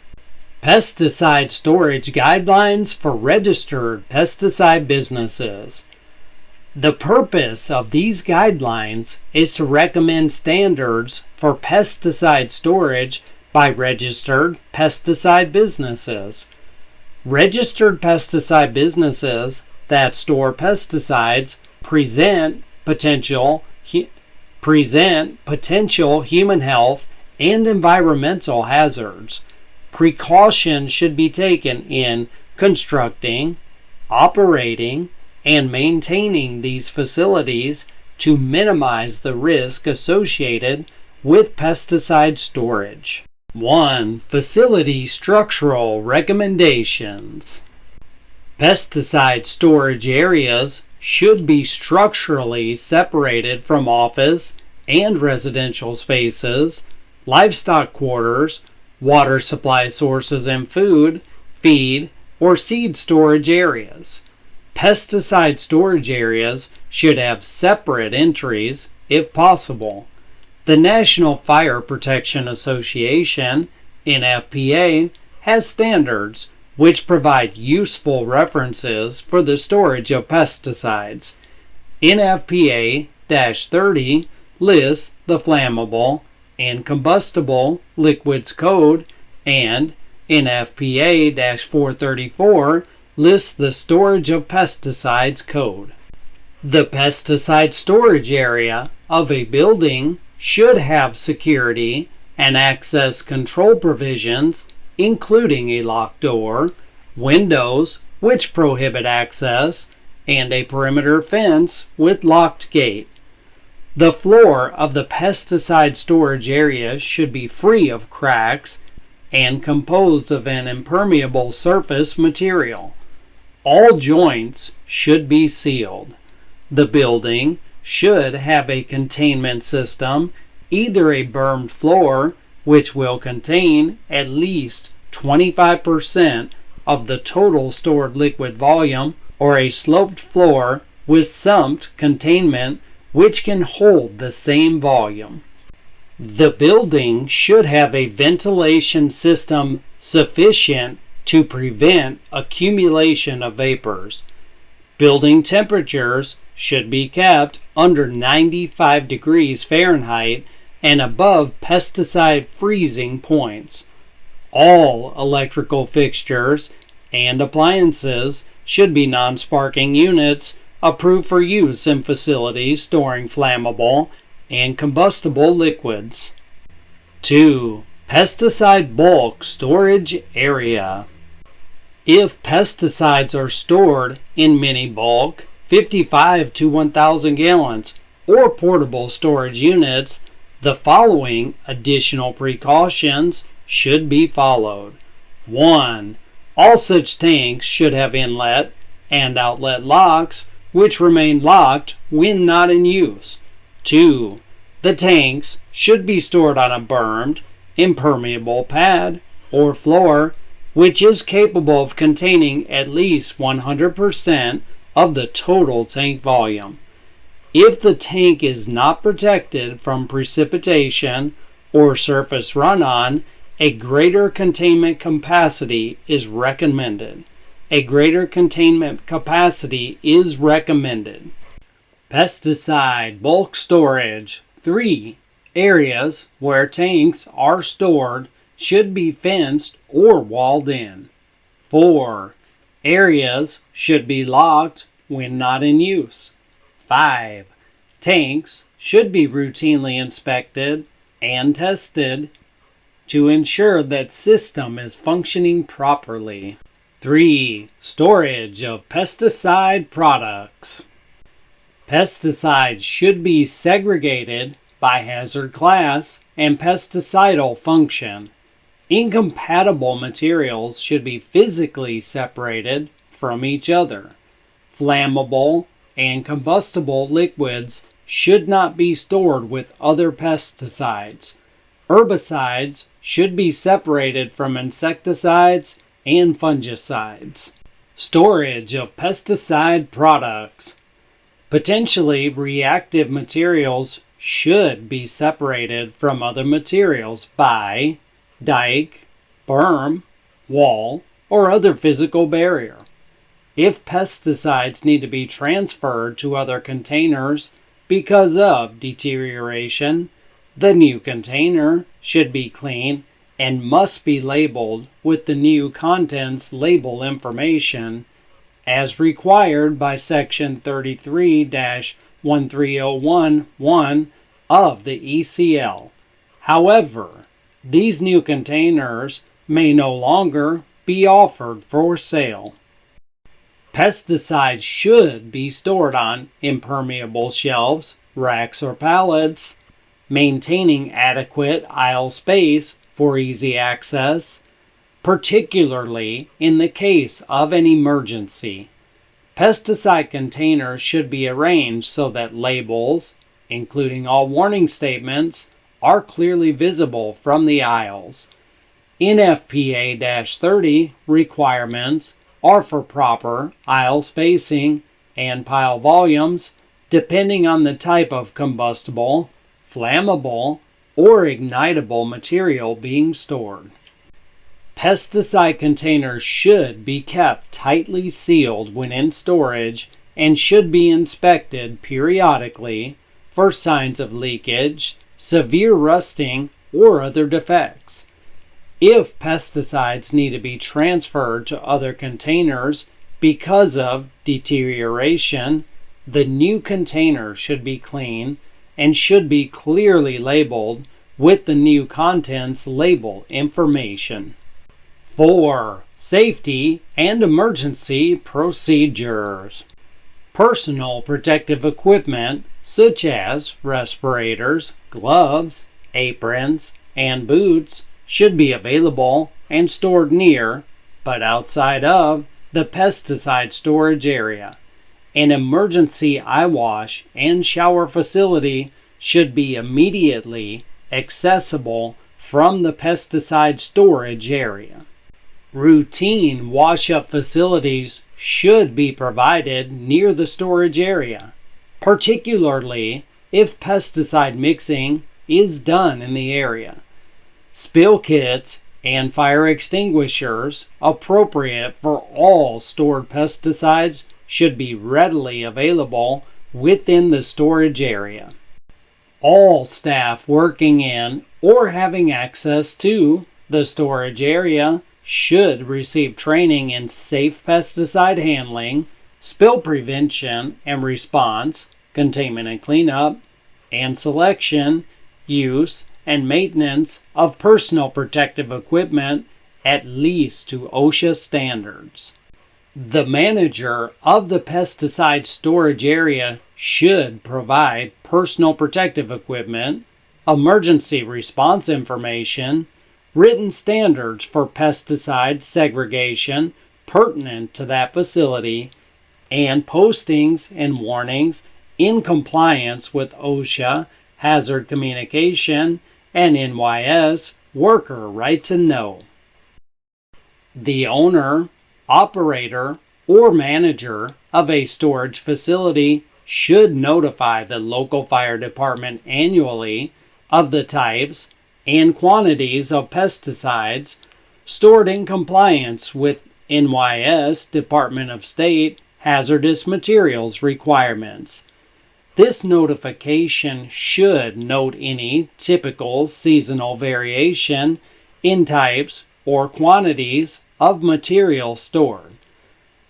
Pesticide Storage Guidelines for Registered Pesticide Businesses. The purpose of these guidelines is to recommend standards for pesticide storage by registered pesticide businesses. Registered pesticide businesses that store pesticides present potential human health and environmental hazards. Precautions should be taken in constructing, operating, and maintaining these facilities to minimize the risk associated with pesticide storage. 1. Facility Structural Recommendations. Pesticide storage areas should be structurally separated from office and residential spaces, livestock quarters, water supply sources and food, feed, or seed storage areas. Pesticide storage areas should have separate entries if possible. The National Fire Protection Association, NFPA, has standards which provide useful references for the storage of pesticides. NFPA-30 lists the flammable and combustible liquids code, and NFPA-434 lists the storage of pesticides code. The pesticide storage area of a building should have security and access control provisions, including a locked door, windows which prohibit access, and a perimeter fence with locked gate. The floor of the pesticide storage area should be free of cracks and composed of an impermeable surface material. All joints should be sealed. The building should have a containment system, either a bermed floor, which will contain at least 25% of the total stored liquid volume, or a sloped floor with sump containment which can hold the same volume. The building should have a ventilation system sufficient to prevent accumulation of vapors. Building temperatures should be kept under 95 degrees Fahrenheit and above pesticide freezing points. All electrical fixtures and appliances should be non-sparking units approved for use in facilities storing flammable and combustible liquids. 2. Pesticide Bulk Storage Area. If pesticides are stored in mini bulk, 55 to 1,000 gallons, or portable storage units, the following additional precautions should be followed. 1. All such tanks should have inlet and outlet locks which remain locked when not in use. 2. The tanks should be stored on a bermed, impermeable pad or floor, which is capable of containing at least 100% of the total tank volume. If the tank is not protected from precipitation or surface run-on, a greater containment capacity is recommended. A greater containment capacity is recommended. Pesticide bulk storage. 3. Areas where tanks are stored should be fenced or walled in. 4. Areas should be locked when not in use. 5. Tanks should be routinely inspected and tested to ensure that system is functioning properly. 3. Storage of pesticide products. Pesticides should be segregated by hazard class and pesticidal function. Incompatible materials should be physically separated from each other. Flammable and combustible liquids should not be stored with other pesticides. Herbicides should be separated from insecticides and fungicides. Storage of pesticide products. Potentially reactive materials should be separated from other materials by dike, berm, wall, or other physical barrier. If pesticides need to be transferred to other containers because of deterioration, the new container should be clean and must be labeled with the new contents label information as required by Section 33-13011 of the ECL. However, these new containers may no longer be offered for sale. Pesticides should be stored on impermeable shelves, racks, or pallets, maintaining adequate aisle space for easy access, particularly in the case of an emergency. Pesticide containers should be arranged so that labels, including all warning statements, are clearly visible from the aisles. NFPA-30 requirements are for proper aisle spacing and pile volumes depending on the type of combustible, flammable, or ignitable material being stored. Pesticide containers should be kept tightly sealed when in storage and should be inspected periodically for signs of leakage, severe rusting, or other defects. If pesticides need to be transferred to other containers because of deterioration, the new container should be clean and should be clearly labeled with the new contents label information. 4. Safety and emergency procedures. Personal protective equipment such as respirators, gloves, aprons, and boots should be available and stored near, but outside of, the pesticide storage area. An emergency eye wash and shower facility should be immediately accessible from the pesticide storage area. Routine wash-up facilities should be provided near the storage area, particularly if pesticide mixing is done in the area. Spill kits and fire extinguishers appropriate for all stored pesticides should be readily available within the storage area. All staff working in or having access to the storage area should receive training in safe pesticide handling, spill prevention and response, containment and cleanup, and selection, use, and maintenance of personal protective equipment at least to OSHA standards. The manager of the pesticide storage area should provide personal protective equipment, emergency response information, written standards for pesticide segregation pertinent to that facility, and postings and warnings in compliance with OSHA, Hazard Communication, and NYS Worker Right to Know. The owner, operator, or manager of a storage facility should notify the local fire department annually of the types and quantities of pesticides stored in compliance with NYS Department of State hazardous materials requirements. This notification should note any typical seasonal variation in types or quantities of material stored.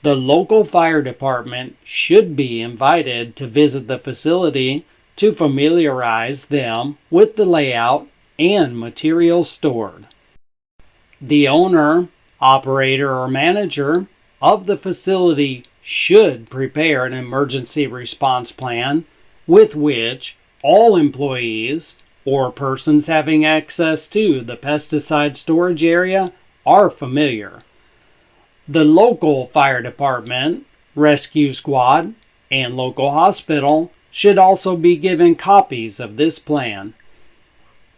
The local fire department should be invited to visit the facility to familiarize them with the layout and material stored. The owner, operator, or manager of the facility should prepare an emergency response plan with which all employees or persons having access to the pesticide storage area are familiar. The local fire department, rescue squad, and local hospital should also be given copies of this plan.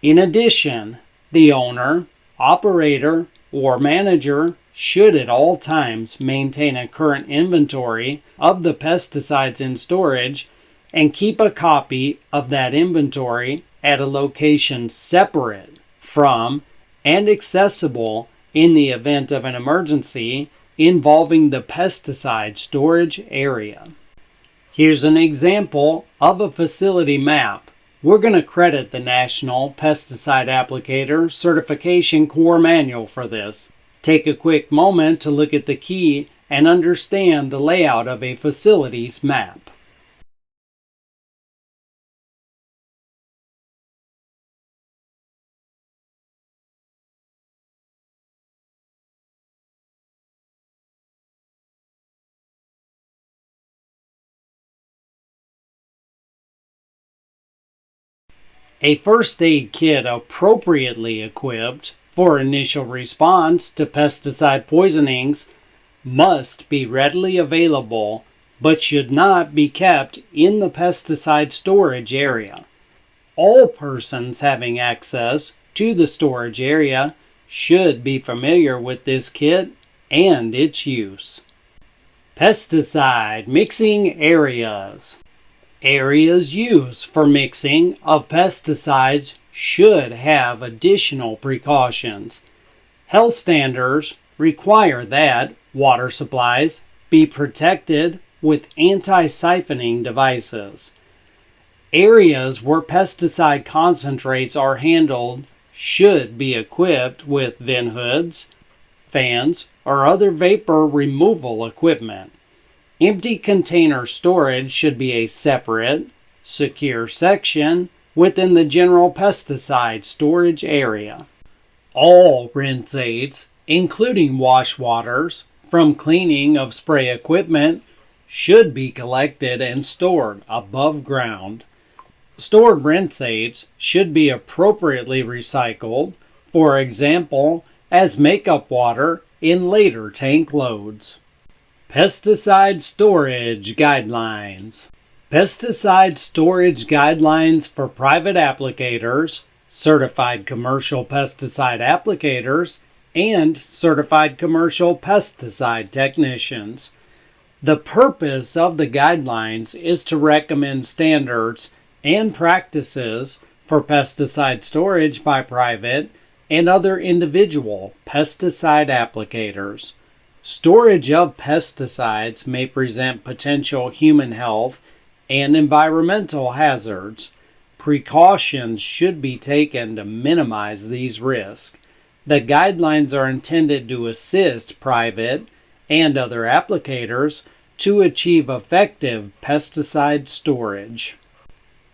In addition, the owner, operator, or manager should at all times maintain a current inventory of the pesticides in storage and keep a copy of that inventory at a location separate from and accessible in the event of an emergency involving the pesticide storage area. Here's an example of a facility map. We're going to credit the National Pesticide Applicator Certification Core Manual for this. Take a quick moment to look at the key and understand the layout of a facility's map. A first aid kit appropriately equipped for initial response to pesticide poisonings must be readily available but should not be kept in the pesticide storage area. All persons having access to the storage area should be familiar with this kit and its use. Pesticide mixing areas. Areas used for mixing of pesticides should have additional precautions. Health standards require that water supplies be protected with anti-siphoning devices. Areas where pesticide concentrates are handled should be equipped with vent hoods, fans, or other vapor removal equipment. Empty container storage should be a separate, secure section within the general pesticide storage area. All rinse aids, including wash waters from cleaning of spray equipment, should be collected and stored above ground. Stored rinse aids should be appropriately recycled, for example, as makeup water in later tank loads. Pesticide Storage Guidelines. Pesticide storage guidelines for private applicators, certified commercial pesticide applicators, and certified commercial pesticide technicians. The purpose of the guidelines is to recommend standards and practices for pesticide storage by private and other individual pesticide applicators. Storage of pesticides may present potential human health and environmental hazards. Precautions should be taken to minimize these risks. The guidelines are intended to assist private and other applicators to achieve effective pesticide storage.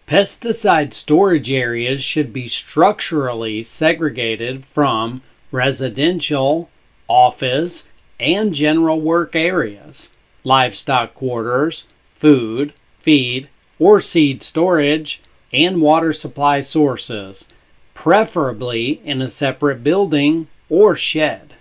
Pesticide storage areas should be structurally segregated from residential, office, and general work areas, livestock quarters, food, feed, or seed storage, and water supply sources, preferably in a separate building or shed.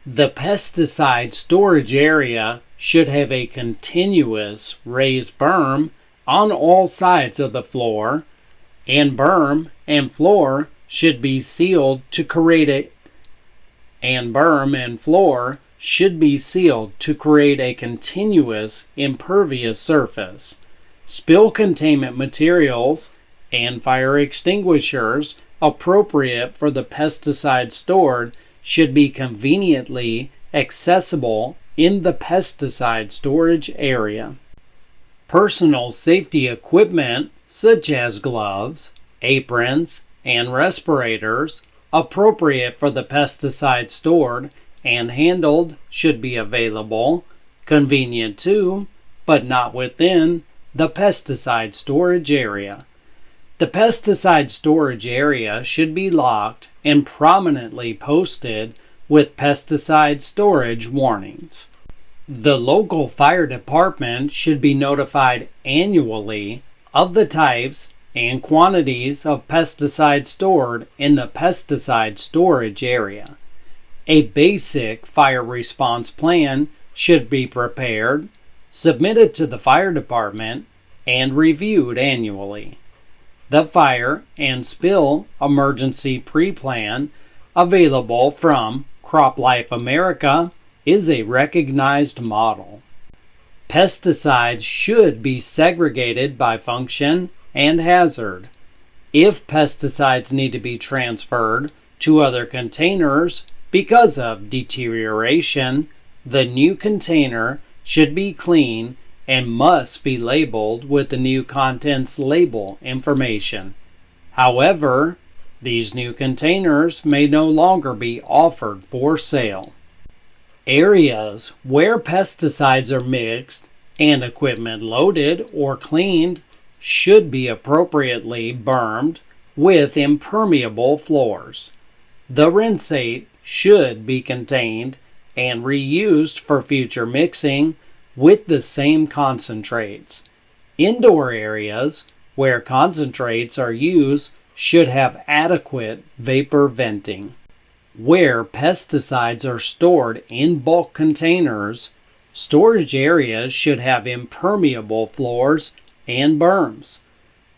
The pesticide storage area should have a continuous raised berm on all sides of the floor, and berm and floor should be sealed to create and berm and floor should be sealed to create a continuous impervious surface. Spill containment materials and fire extinguishers appropriate for the pesticide stored should be conveniently accessible in the pesticide storage area. Personal safety equipment such as gloves, aprons, and respirators appropriate for the pesticide stored and handled should be available, convenient to, but not within, the pesticide storage area. The pesticide storage area should be locked and prominently posted with pesticide storage warnings. The local fire department should be notified annually of the types and quantities of pesticide stored in the pesticide storage area. A basic fire response plan should be prepared, submitted to the fire department, and reviewed annually. The Fire and Spill Emergency Pre-Plan, available from CropLife America, is a recognized model. Pesticides should be segregated by function and hazard. If pesticides need to be transferred to other containers because of deterioration, the new container should be clean and must be labeled with the new contents label information. However, these new containers may no longer be offered for sale. Areas where pesticides are mixed and equipment loaded or cleaned should be appropriately bermed with impermeable floors. The rinsate should be contained and reused for future mixing with the same concentrates. Indoor areas where concentrates are used should have adequate vapor venting. Where pesticides are stored in bulk containers, storage areas should have impermeable floors and berms.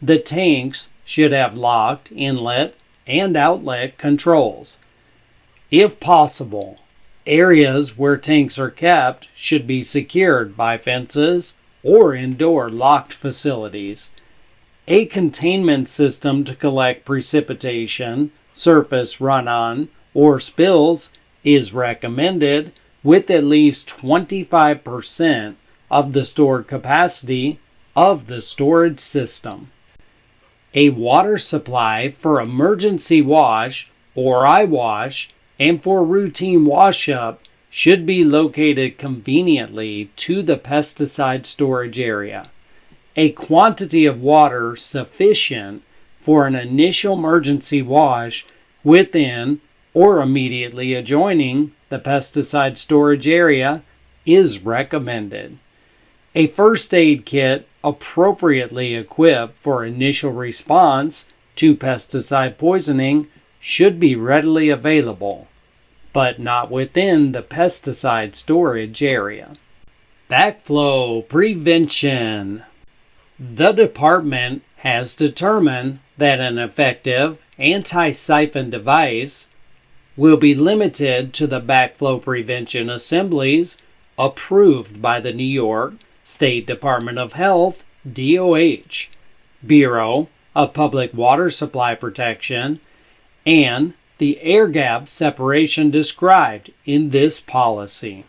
The tanks should have locked inlet and outlet controls. If possible, areas where tanks are kept should be secured by fences or indoor locked facilities. A containment system to collect precipitation, surface run-on, or spills is recommended with at least 25% of the stored capacity of the storage system. A water supply for emergency wash or eye wash and for routine wash-up should be located conveniently to the pesticide storage area. A quantity of water sufficient for an initial emergency wash within or immediately adjoining the pesticide storage area is recommended. A first aid kit appropriately equipped for initial response to pesticide poisoning should be readily available, but not within the pesticide storage area. Backflow prevention. The department has determined that an effective anti-siphon device will be limited to the backflow prevention assemblies approved by the New York State Department of Health, DOH, Bureau of Public Water Supply Protection, and the air gap separation described in this policy.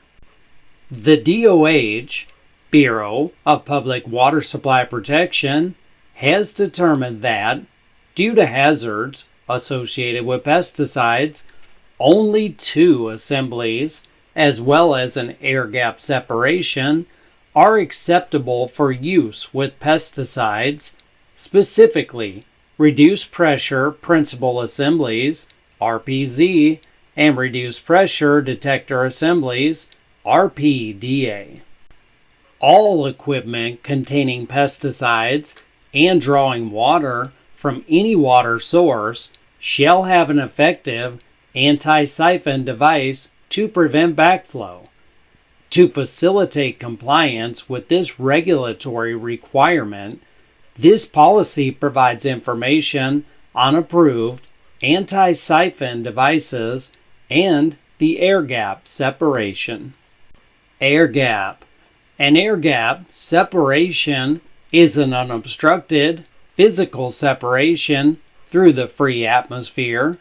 The DOH, Bureau of Public Water Supply Protection, has determined that, due to hazards associated with pesticides, only 2 assemblies, as well as an air gap separation, are acceptable for use with pesticides, specifically reduced pressure principal assemblies, RPZ, and reduced pressure detector assemblies, RPDA. All equipment containing pesticides and drawing water from any water source shall have an effective anti-siphon device to prevent backflow. To facilitate compliance with this regulatory requirement, this policy provides information on approved anti-siphon devices and the air gap separation. Air gap. An air gap separation is an unobstructed physical separation through the free atmosphere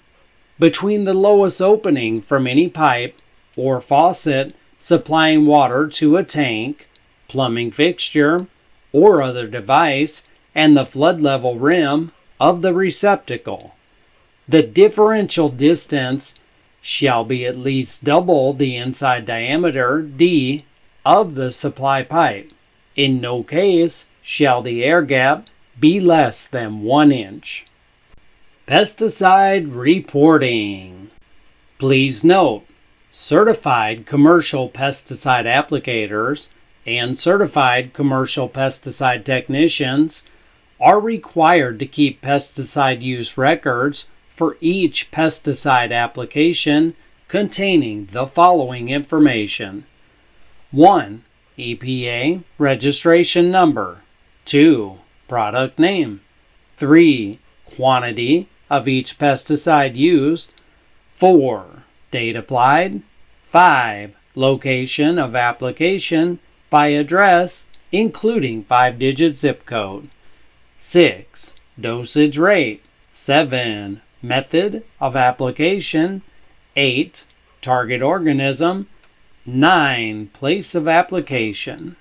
between the lowest opening from any pipe or faucet supplying water to a tank, plumbing fixture, or other device and the flood level rim of the receptacle. The differential distance shall be at least double the inside diameter d of the supply pipe. In no case shall the air gap be less than 1 inch. Pesticide reporting. Please note, certified commercial pesticide applicators and certified commercial pesticide technicians are required to keep pesticide use records for each pesticide application containing the following information: 1. EPA registration number. 2. Product name. 3. Quantity of each pesticide used. 4. Date applied. 5. Location of application by address, including 5-digit zip code. 6. Dosage rate. 7. Method of application. 8. Target organism. 9. Place of application.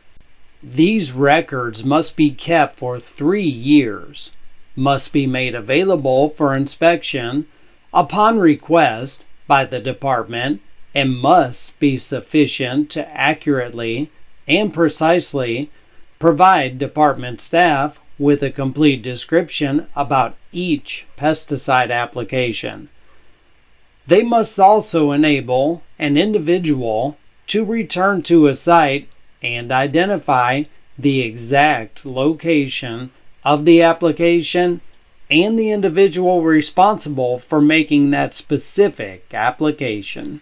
These records must be kept for 3 years, must be made available for inspection upon request by the department, and must be sufficient to accurately and precisely provide department staff with a complete description about each pesticide application. They must also enable an individual to return to a site and identify the exact location of the application and the individual responsible for making that specific application.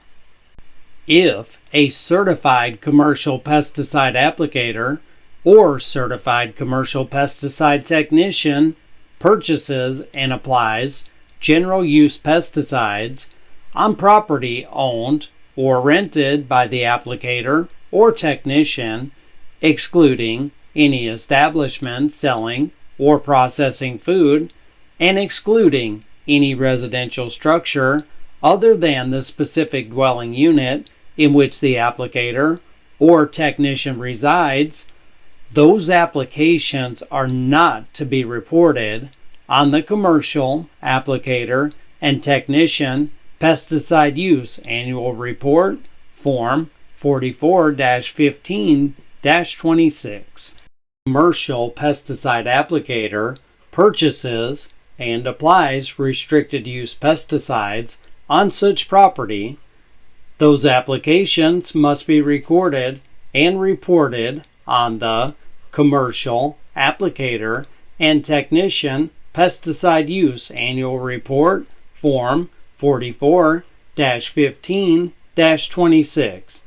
If a certified commercial pesticide applicator or certified commercial pesticide technician purchases and applies general use pesticides on property owned or rented by the applicator or technician, excluding any establishment selling or processing food, and excluding any residential structure other than the specific dwelling unit in which the applicator or technician resides, those applications are not to be reported on the commercial applicator and technician pesticide use annual report, Form 44-15-26. Commercial pesticide applicator purchases and applies restricted use pesticides on such property. Those applications must be recorded and reported on the commercial applicator and technician pesticide use annual report, Form 44-15-26.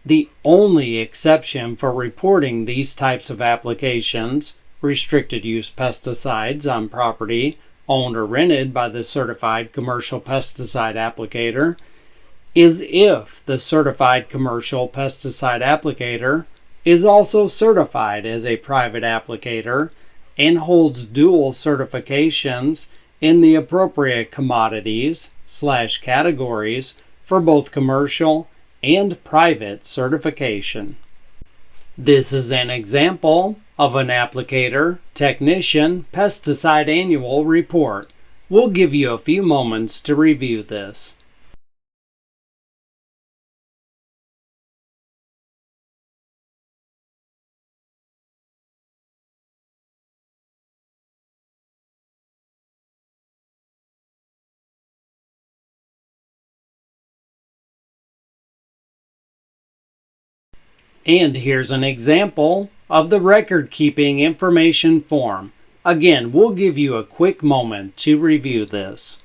The only exception for reporting these types of applications, restricted use pesticides on property owned or rented by the certified commercial pesticide applicator, is if the certified commercial pesticide applicator is also certified as a private applicator and holds dual certifications in the appropriate commodities/categories for both commercial and private certification. This is an example of an applicator technician pesticide annual report. We'll give you a few moments to review this. And here's an example of the record-keeping information form. Again, we'll give you a quick moment to review this.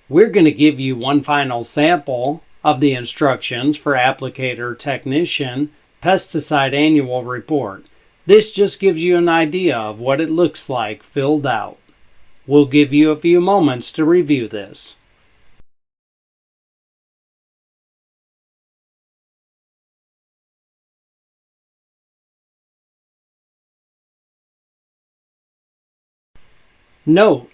We're going to give you one final sample of the instructions for applicator technician Pesticide Annual Report. This just gives you an idea of what it looks like filled out. We'll give you a few moments to review this. Note: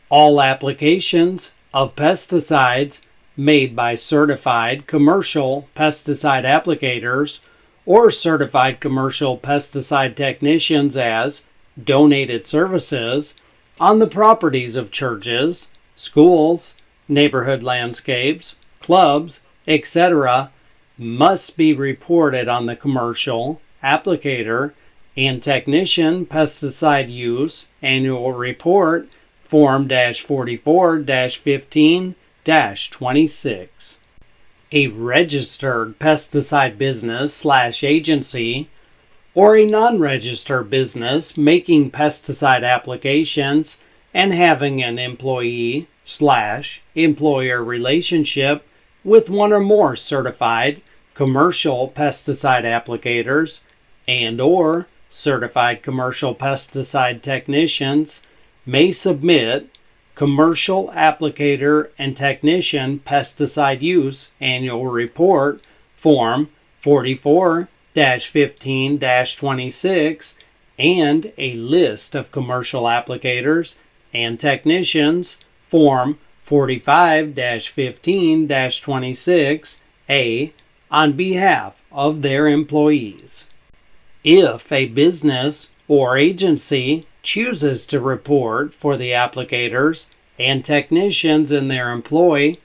all applications of pesticides made by certified commercial pesticide applicators or certified commercial pesticide technicians as donated services on the properties of churches, schools, neighborhood landscapes, clubs, etc. must be reported on the commercial applicator and technician pesticide use annual report Form 44-15-26. A registered pesticide business/agency or a non-registered business making pesticide applications and having an employee/employer relationship with one or more certified commercial pesticide applicators and/or certified commercial pesticide technicians may submit Commercial Applicator and Technician Pesticide Use Annual Report Form 44-15-26 and a list of commercial applicators and technicians Form 45-15-26A on behalf of their employees. If a business or agency chooses to report for the applicators and technicians in their employ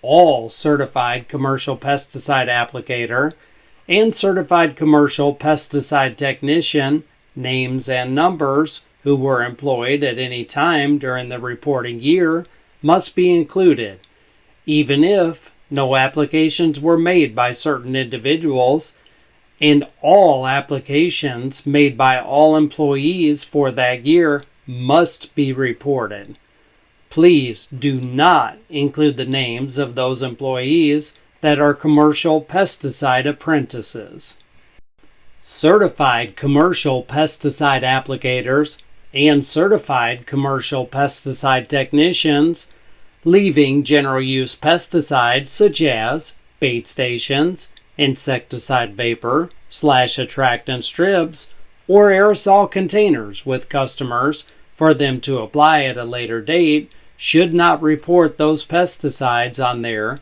all certified commercial pesticide applicator and certified commercial pesticide technician names and numbers who were employed at any time during the reporting year must be included, even if no applications were made by certain individuals, and all applications made by all employees for that year must be reported. Please do not include the names of those employees that are commercial pesticide apprentices. Certified commercial pesticide applicators and certified commercial pesticide technicians leaving general use pesticides such as bait stations, insecticide vapor/attractant strips, or aerosol containers with customers for them to apply at a later date should not report those pesticides on their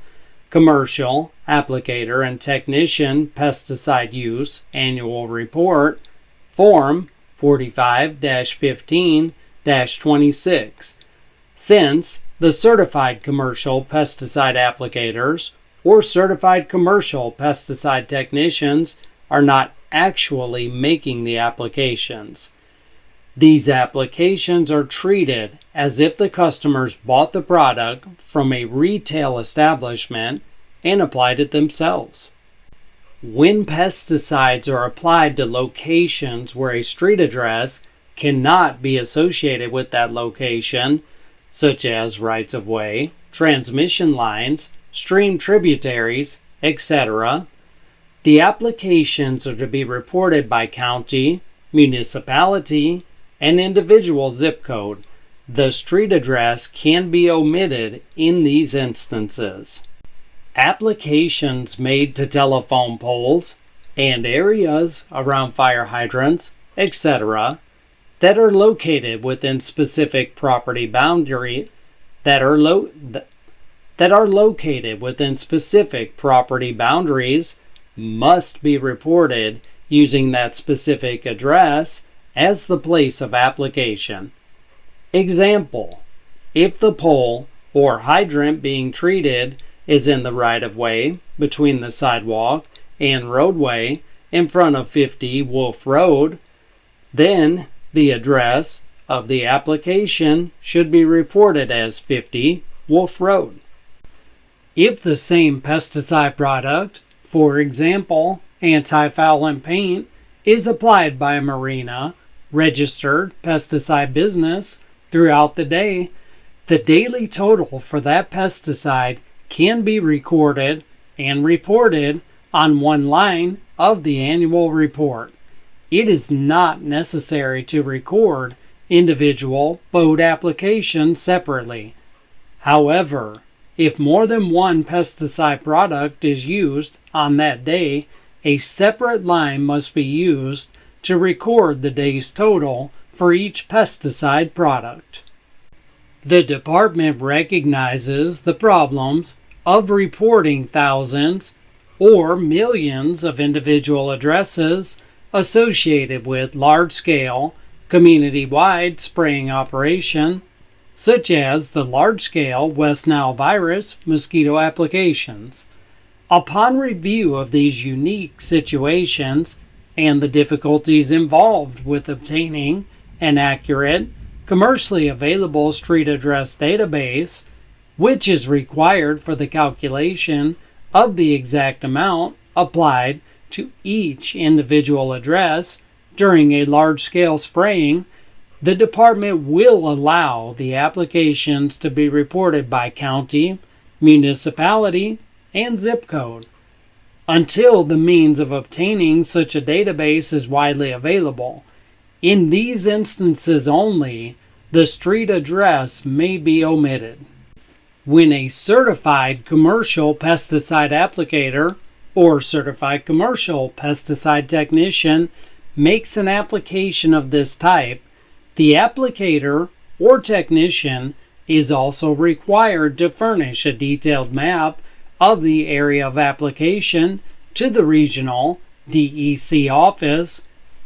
Commercial Applicator and Technician Pesticide Use Annual Report Form 45-15-26, since the certified commercial pesticide applicators or certified commercial pesticide technicians are not actually making the applications. These applications are treated as if the customers bought the product from a retail establishment and applied it themselves. When pesticides are applied to locations where a street address cannot be associated with that location, such as rights-of-way, transmission lines, stream tributaries, etc., the applications are to be reported by county, municipality, and individual zip code. The street address can be omitted in these instances. Applications made to telephone poles and areas around fire hydrants, etc., that are located within specific property boundary that are located within specific property boundaries must be reported using that specific address as the place of application. Example: if the pole or hydrant being treated is in the right-of-way between the sidewalk and roadway in front of 50 Wolf Road, then the address of the application should be reported as 50 Wolf Road. If the same pesticide product, for example, anti-fouling paint, is applied by a marina registered pesticide business throughout the day, the daily total for that pesticide can be recorded and reported on one line of the annual report. It is not necessary to record individual boat applications separately. However, if more than one pesticide product is used on that day, a separate line must be used to record the day's total for each pesticide product. The department recognizes the problems of reporting thousands or millions of individual addresses associated with large-scale, community-wide spraying operation, such as the large-scale West Nile virus mosquito applications. Upon review of these unique situations and the difficulties involved with obtaining an accurate, commercially available street address database, which is required for the calculation of the exact amount applied to each individual address during a large-scale spraying, the department will allow the applications to be reported by county, municipality, and zip code. Until the means of obtaining such a database is widely available, in these instances only, the street address may be omitted. When a certified commercial pesticide applicator or certified commercial pesticide technician makes an application of this type, the applicator or technician is also required to furnish a detailed map of the area of application to the regional DEC office,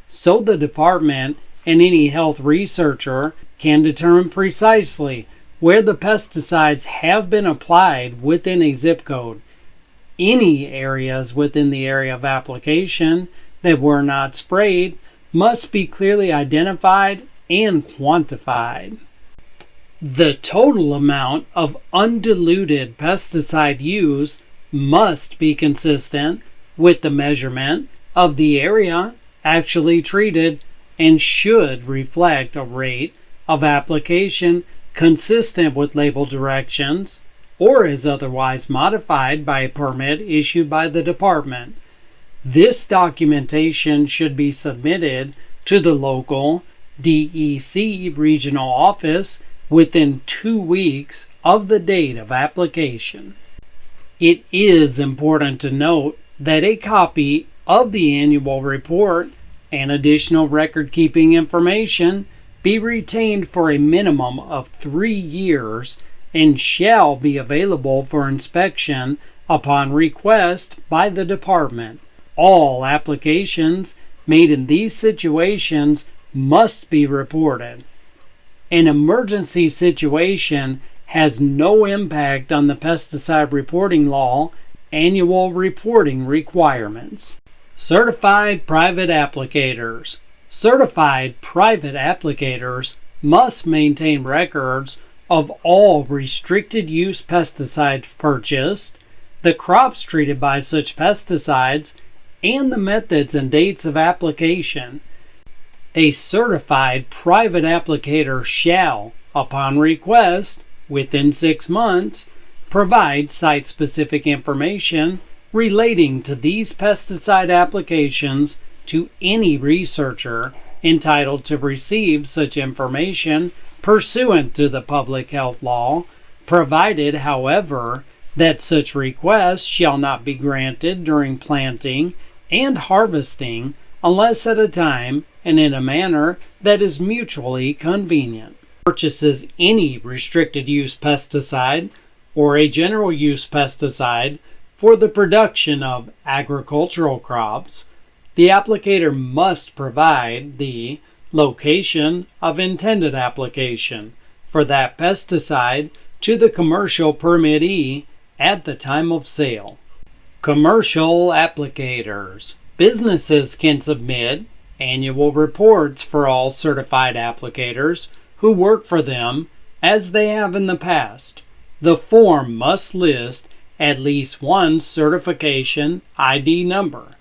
so the department and any health researcher can determine precisely where the pesticides have been applied within a zip code. Any areas within the area of application that were not sprayed must be clearly identified and quantified. The total amount of undiluted pesticide used must be consistent with the measurement of the area actually treated and should reflect a rate of application consistent with label directions or is otherwise modified by a permit issued by the department. This documentation should be submitted to the local DEC regional office within 2 weeks of the date of application. It is important to note that a copy of the annual report and additional record-keeping information be retained for a minimum of 3 years and shall be available for inspection upon request by the department. All applications made in these situations must be reported. An emergency situation has no impact on the pesticide reporting law annual reporting requirements. Certified private applicators. Certified private applicators must maintain records of all restricted use pesticides purchased, the crops treated by such pesticides, and the methods and dates of application. A certified private applicator shall, upon request, within 6 months, provide site-specific information relating to these pesticide applications to any researcher entitled to receive such information pursuant to the public health law, provided, however, that such request shall not be granted during planting and harvesting unless at a time and in a manner that is mutually convenient. Purchases any restricted use pesticide or a general use pesticide for the production of agricultural crops, the applicator must provide the location of intended application for that pesticide to the commercial permittee at the time of sale. Commercial applicators. Businesses can submit annual reports for all certified applicators who work for them as they have in the past. The form must list at least one certification ID number.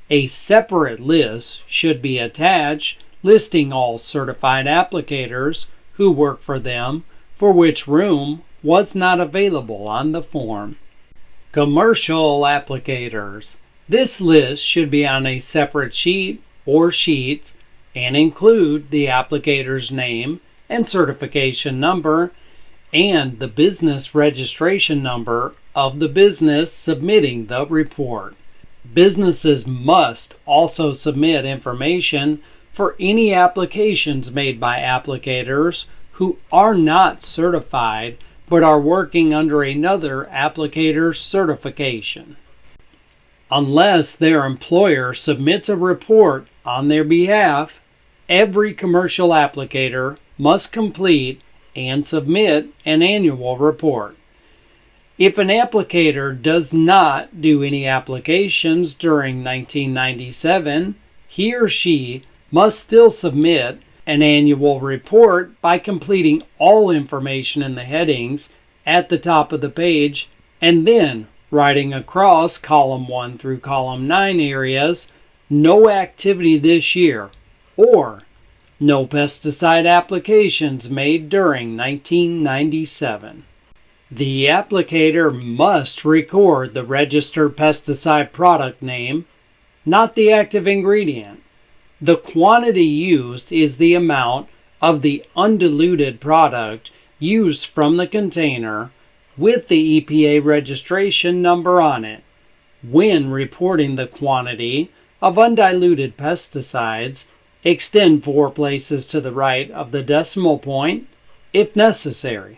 A separate list should be attached listing all certified applicators who work for them for which room was not available on the form. Commercial applicators. This list should be on a separate sheet or sheets and include the applicator's name and certification number and the business registration number of the business submitting the report. Businesses must also submit information for any applications made by applicators who are not certified but are working under another applicator's certification. Unless their employer submits a report on their behalf, every commercial applicator must complete and submit an annual report. If an applicator does not do any applications during 1997, he or she must still submit an annual report by completing all information in the headings at the top of the page and then writing across column 1 through column 9 areas, "No activity this year," or "No pesticide applications made during 1997. The applicator must record the registered pesticide product name, not the active ingredient. The quantity used is the amount of the undiluted product used from the container with the EPA registration number on it. When reporting the quantity of undiluted pesticides, extend 4 places to the right of the decimal point if necessary.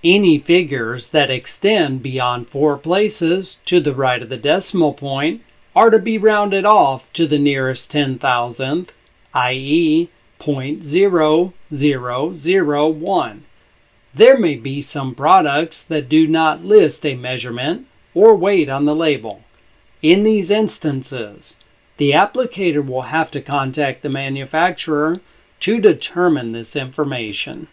Any figures that extend beyond 4 places to the right of the decimal point are to be rounded off to the nearest 10,000th, i.e. 0.0001. There may be some products that do not list a measurement or weight on the label. In these instances, the applicator will have to contact the manufacturer to determine this information.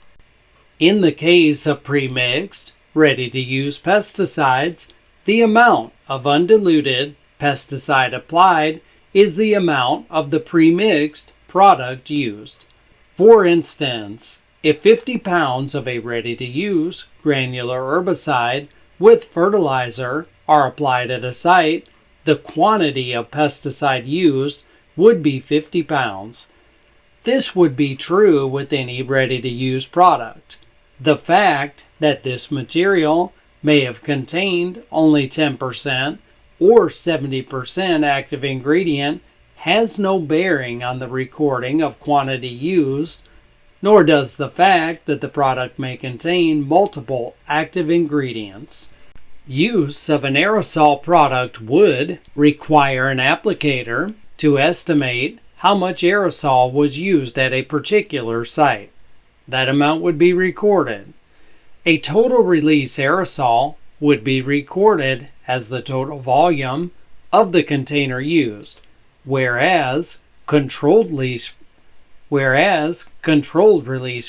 In the case of pre-mixed, ready-to-use pesticides, the amount of undiluted pesticide applied is the amount of the pre-mixed product used. For instance, if 50 pounds of a ready-to-use granular herbicide with fertilizer are applied at a site, the quantity of pesticide used would be 50 pounds. This would be true with any ready-to-use product. The fact that this material may have contained only 10% or 70% active ingredient has no bearing on the recording of quantity used, nor does the fact that the product may contain multiple active ingredients. Use of an aerosol product would require an applicator to estimate how much aerosol was used at a particular site. That amount would be recorded. A total release aerosol would be recorded as the total volume of the container used, whereas controlled release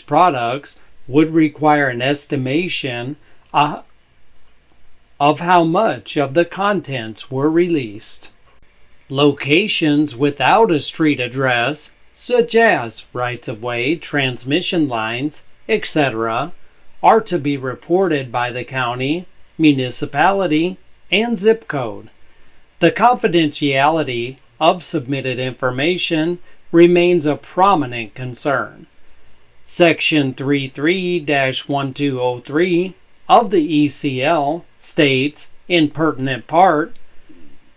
products would require an estimation of how much of the contents were released. Locations without a street address, such as rights-of-way, transmission lines, etc., are to be reported by the county, municipality, and zip code. The confidentiality of submitted information remains a prominent concern. Section 33-1203 of the ECL states, in pertinent part,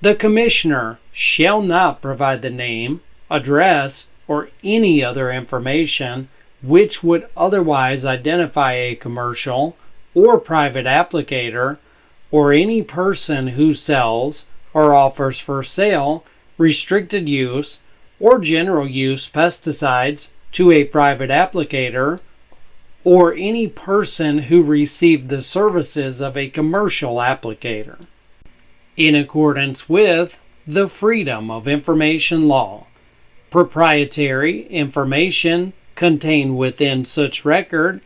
the Commissioner shall not provide the name, address, or any other information which would otherwise identify a commercial or private applicator or any person who sells or offers for sale restricted use or general use pesticides to a private applicator or any person who received the services of a commercial applicator. In accordance with the Freedom of Information Law, proprietary information contained within such record,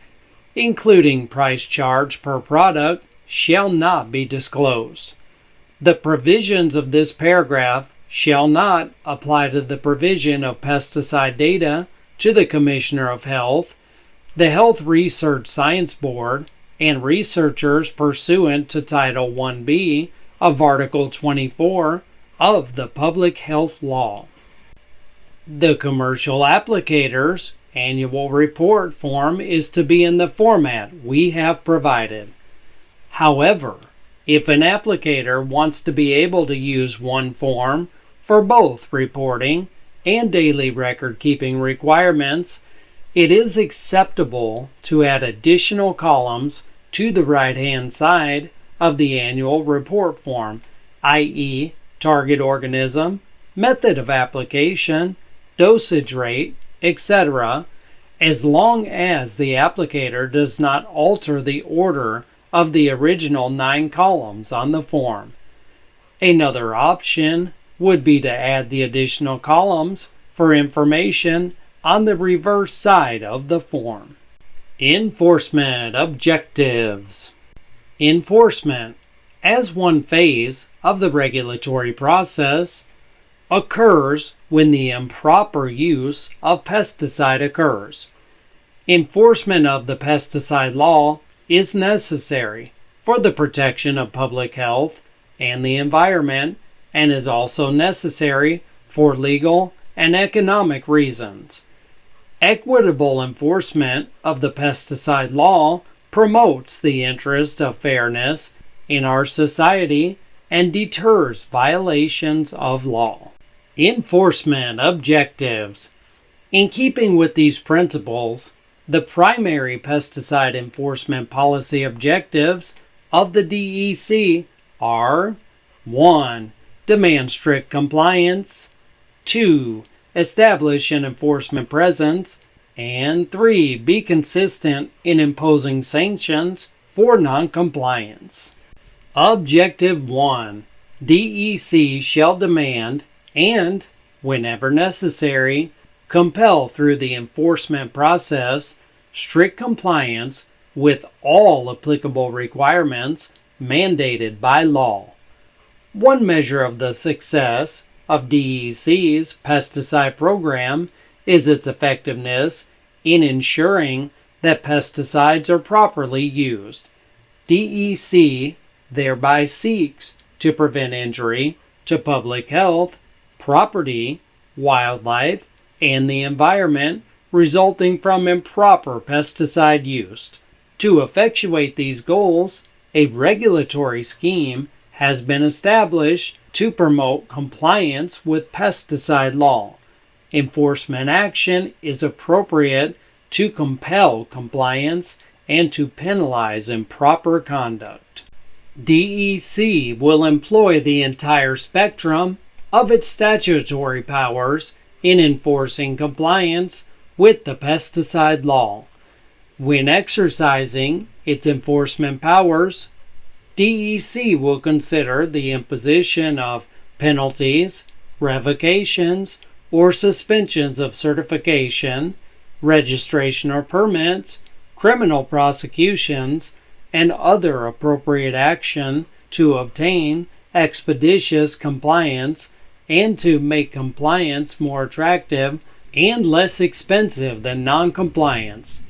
including price charged per product, shall not be disclosed. The provisions of this paragraph shall not apply to the provision of pesticide data to the Commissioner of Health, the Health Research Science Board, and researchers pursuant to Title 1B of Article 24 of the public health law. The commercial applicator's annual report form is to be in the format we have provided. However, if an applicator wants to be able to use one form for both reporting and daily record-keeping requirements, it is acceptable to add additional columns to the right-hand side of the annual report form, i.e., target organism, method of application, dosage rate, etc., as long as the applicator does not alter the order of the original 9 columns on the form. Another option would be to add the additional columns for information on the reverse side of the form. Enforcement objectives. Enforcement, as one phase of the regulatory process, occurs when the improper use of pesticide occurs. Enforcement of the pesticide law is necessary for the protection of public health and the environment, and is also necessary for legal and economic reasons. Equitable enforcement of the pesticide law promotes the interest of fairness in our society and deters violations of law. Enforcement objectives. In keeping with these principles, the primary pesticide enforcement policy objectives of the DEC are: 1. Demand strict compliance, 2. Establish an enforcement presence, and 3. Be consistent in imposing sanctions for noncompliance. Objective 1. DEC shall demand and, whenever necessary, compel through the enforcement process strict compliance with all applicable requirements mandated by law. One measure of the success of DEC's pesticide program is its effectiveness in ensuring that pesticides are properly used. DEC thereby seeks to prevent injury to public health, property, wildlife, and the environment resulting from improper pesticide use. To effectuate these goals, a regulatory scheme has been established to promote compliance with pesticide law. Enforcement action is appropriate to compel compliance and to penalize improper conduct. DEC will employ the entire spectrum of its statutory powers in enforcing compliance with the pesticide law. When exercising its enforcement powers, DEC will consider the imposition of penalties, revocations, or suspensions of certification, registration or permits, criminal prosecutions, and other appropriate action to obtain expeditious compliance and to make compliance more attractive and less expensive than noncompliance.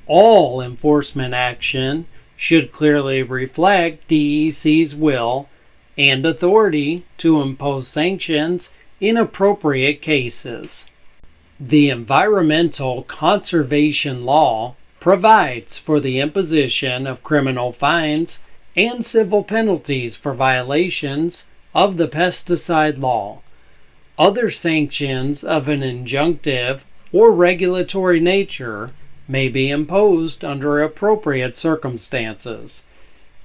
All enforcement action should clearly reflect DEC's will and authority to impose sanctions in appropriate cases. The Environmental Conservation Law provides for the imposition of criminal fines and civil penalties for violations of the pesticide law. Other sanctions of an injunctive or regulatory nature may be imposed under appropriate circumstances.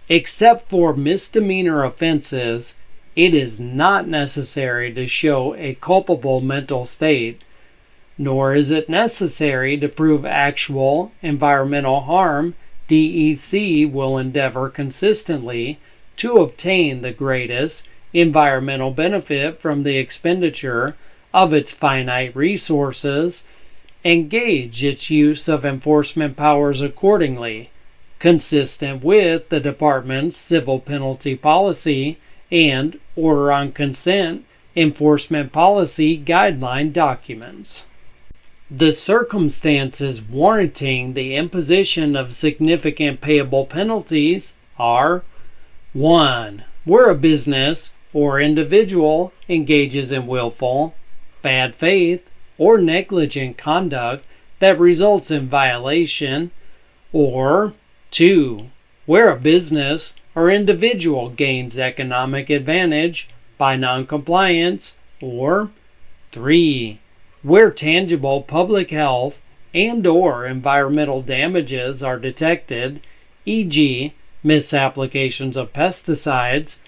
Except for misdemeanor offenses, it is not necessary to show a culpable mental state, nor is it necessary to prove actual environmental harm. DEC will endeavor consistently to obtain the greatest environmental benefit from the expenditure of its finite resources and gauge its use of enforcement powers accordingly, consistent with the Department's civil penalty policy and Order on Consent enforcement policy guideline documents. The circumstances warranting the imposition of significant payable penalties are: 1. Where a business or individual engages in willful, bad faith, or negligent conduct that results in violation, or 2. Where a business or individual gains economic advantage by noncompliance, or 3. Where tangible public health and/or environmental damages are detected, e.g., misapplications of pesticides,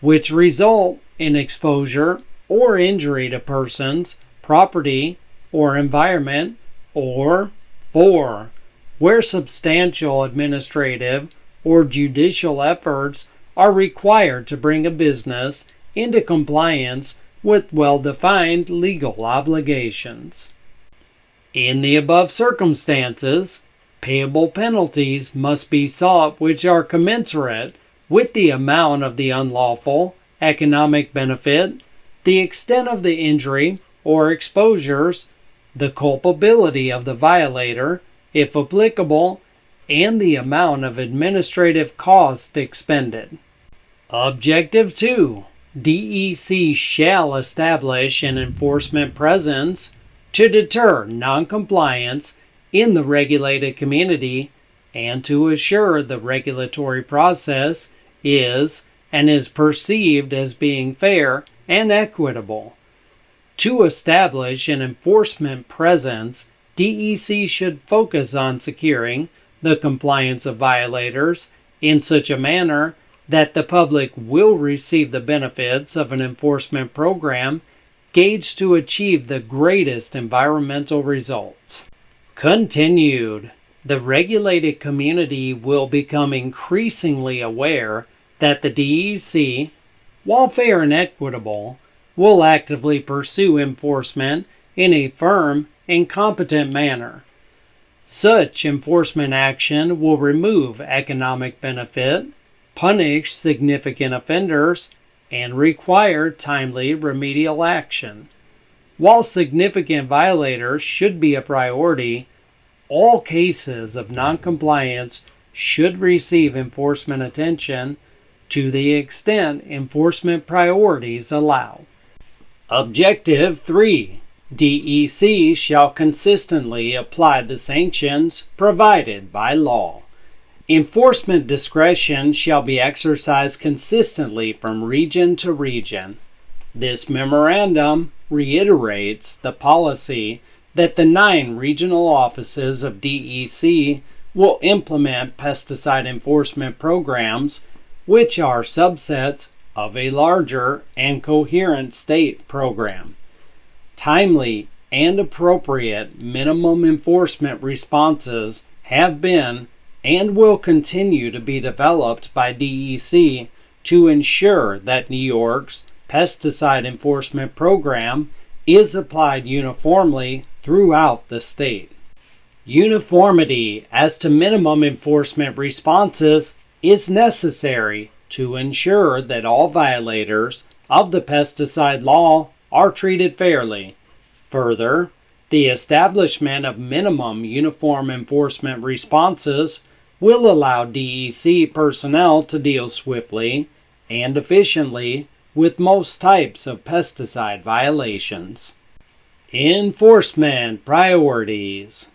which result in exposure or injury to persons, property, or environment, or 4. Where substantial administrative or judicial efforts are required to bring a business into compliance with well-defined legal obligations. In the above circumstances, payable penalties must be sought which are commensurate with the amount of the unlawful economic benefit, the extent of the injury or exposures, the culpability of the violator, if applicable, and the amount of administrative cost expended. Objective 2. DEC shall establish an enforcement presence to deter noncompliance in the regulated community and to assure the regulatory process is and is perceived as being fair and equitable. To establish an enforcement presence, DEC should focus on securing the compliance of violators in such a manner that the public will receive the benefits of an enforcement program gauged to achieve the greatest environmental results. Continued. The regulated community will become increasingly aware that the DEC, while fair and equitable, will actively pursue enforcement in a firm and competent manner. Such enforcement action will remove economic benefit, punish significant offenders, and require timely remedial action. While significant violators should be a priority, all cases of noncompliance should receive enforcement attention to the extent enforcement priorities allow. Objective 3. DEC shall consistently apply the sanctions provided by law. Enforcement discretion shall be exercised consistently from region to region. This memorandum reiterates the policy that the 9 regional offices of DEC will implement pesticide enforcement programs, which are subsets of a larger and coherent state program. Timely and appropriate minimum enforcement responses have been and will continue to be developed by DEC to ensure that New York's pesticide enforcement program is applied uniformly throughout the state. Uniformity as to minimum enforcement responses is necessary to ensure that all violators of the pesticide law are treated fairly. Further, the establishment of minimum uniform enforcement responses will allow DEC personnel to deal swiftly and efficiently with most types of pesticide violations. Enforcement priorities.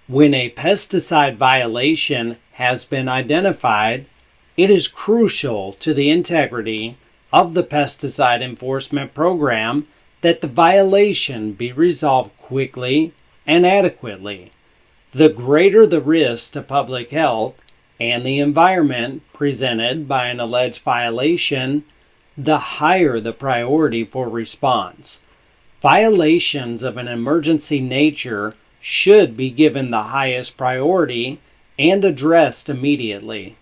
When a pesticide violation has been identified, it is crucial to the integrity of the pesticide enforcement program that the violation be resolved quickly and adequately. The greater the risk to public health and the environment presented by an alleged violation, the higher the priority for response. Violations of an emergency nature should be given the highest priority and addressed immediately.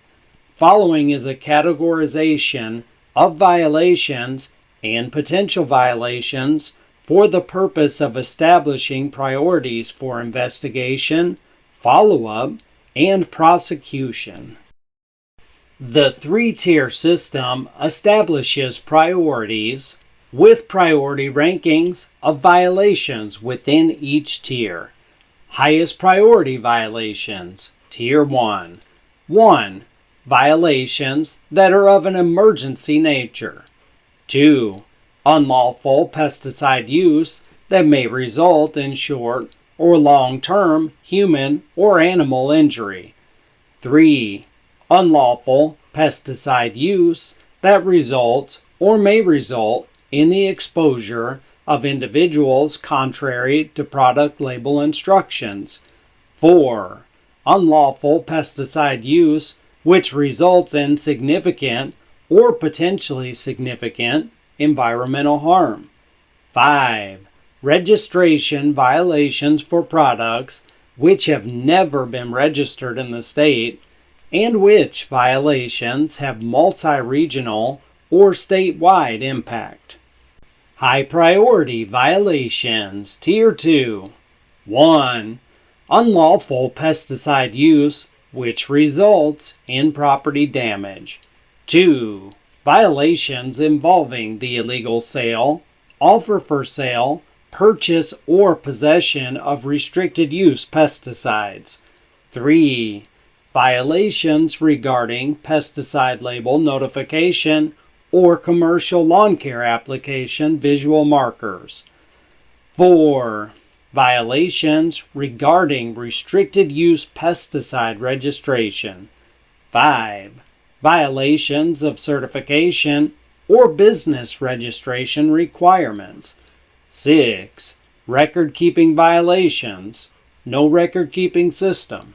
Following is a categorization of violations and potential violations for the purpose of establishing priorities for investigation, follow-up, and prosecution. The 3-tier system establishes priorities with priority rankings of violations within each tier. Highest priority violations, Tier 1. 1. Violations that are of an emergency nature. 2. Unlawful pesticide use that may result in short or long-term human or animal injury. 3. Unlawful pesticide use that results or may result in the exposure of individuals contrary to product label instructions. 4. Unlawful pesticide use which results in significant or potentially significant environmental harm. 5. Registration violations for products which have never been registered in the state and which violations have multi-regional or statewide impact. High priority violations, Tier 2. 1. Unlawful pesticide use which results in property damage. 2. Violations involving the illegal sale, offer for sale, purchase or possession of restricted use pesticides. 3. Violations regarding pesticide label notification or commercial lawn care application visual markers. 4. Violations regarding restricted use pesticide registration. 5. Violations of certification or business registration requirements. 6. Record-keeping violations. No record-keeping system.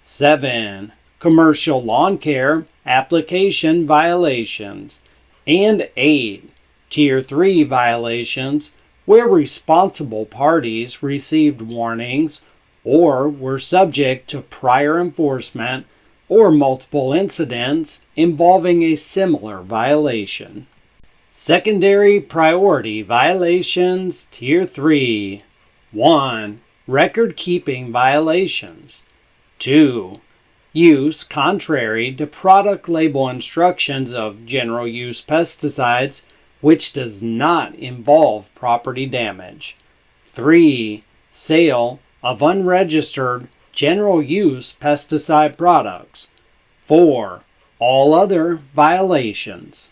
7. Commercial lawn care application violations. And 8. Tier 3 violations where responsible parties received warnings or were subject to prior enforcement or multiple incidents involving a similar violation. Secondary priority violations, Tier 3. 1. Record-keeping violations. 2. Use contrary to product label instructions of general use pesticides which does not involve property damage. 3. Sale of unregistered general use pesticide products. 4. All other violations.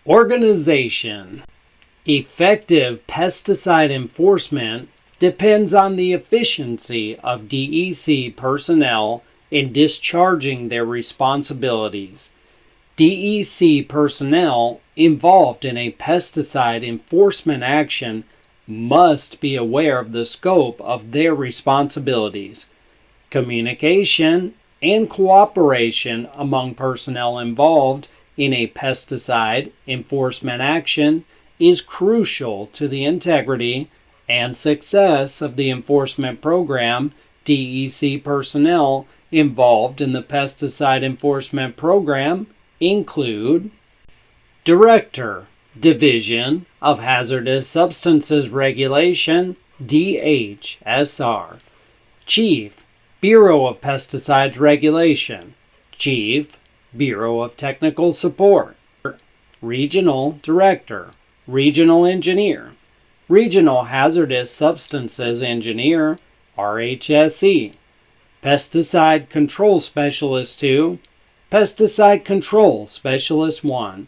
Organization. Effective pesticide enforcement depends on the efficiency of DEC personnel in discharging their responsibilities. DEC personnel involved in a pesticide enforcement action must be aware of the scope of their responsibilities. Communication and cooperation among personnel involved in a pesticide enforcement action is crucial to the integrity and success of the enforcement program. DEC personnel involved in the pesticide enforcement program include Director, Division of Hazardous Substances Regulation, DHSR. Chief, Bureau of Pesticides Regulation. Chief, Bureau of Technical Support. Regional Director, Regional Engineer. Regional Hazardous Substances Engineer, RHSE. Pesticide Control Specialist 2, Pesticide Control Specialist 1.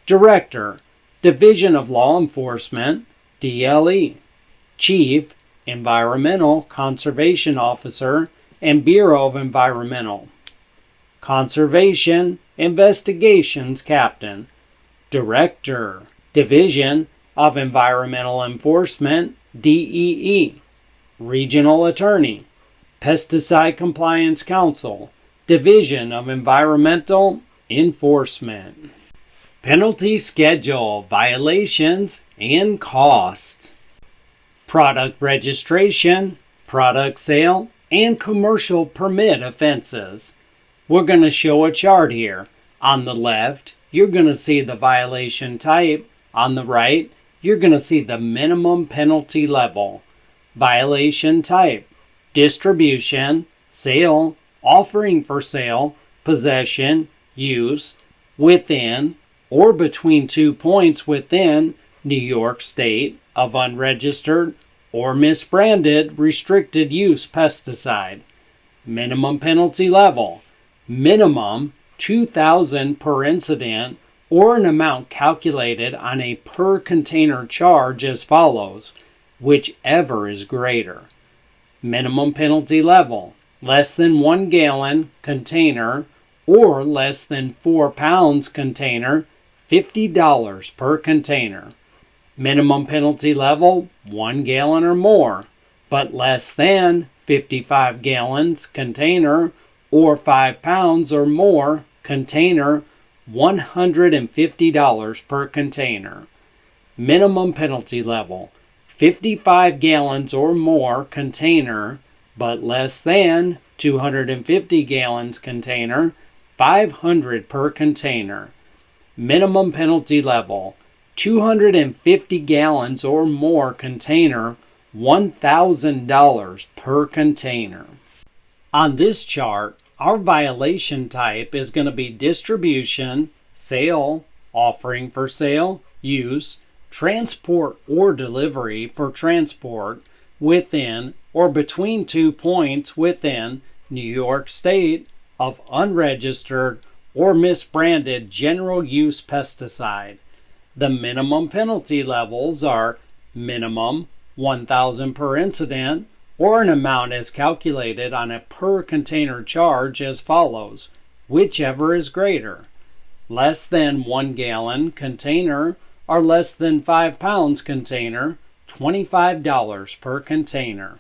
Director, Division of Law Enforcement, DLE. Chief, Environmental Conservation Officer and Bureau of Environmental Conservation Investigations Captain. Director, Division of Environmental Enforcement, DEE. Regional Attorney, Pesticide Compliance Council, Division of Environmental Enforcement. Penalty Schedule, Violations, and Cost. Product Registration, Product Sale, and Commercial Permit Offenses. We're going to show a chart here. On the left, you're going to see the violation type. On the right, you're going to see the minimum penalty level. Violation type: distribution, sale, offering for sale, possession, use, within or between 2 points within New York State of unregistered or misbranded restricted use pesticide. Minimum penalty level: minimum $2,000 per incident or an amount calculated on a per container charge as follows, whichever is greater. Minimum penalty level, less than 1 gallon container or less than 4 pounds container, $50 per container. Minimum penalty level, 1 gallon or more, but less than 55 gallons container or 5 pounds or more container, $150 per container. Minimum penalty level, 55 gallons or more container, but less than 250 gallons container, $500 per container. Minimum penalty level, 250 gallons or more container, $1,000 per container. On this chart, our violation type is going to be distribution, sale, offering for sale, use, transport or delivery for transport within or between 2 points within New York State of unregistered or misbranded general use pesticide. The minimum penalty levels are minimum $1,000 per incident, or an amount as calculated on a per container charge as follows, whichever is greater. Less than 1 gallon container or less than 5 pounds container, $25 per container.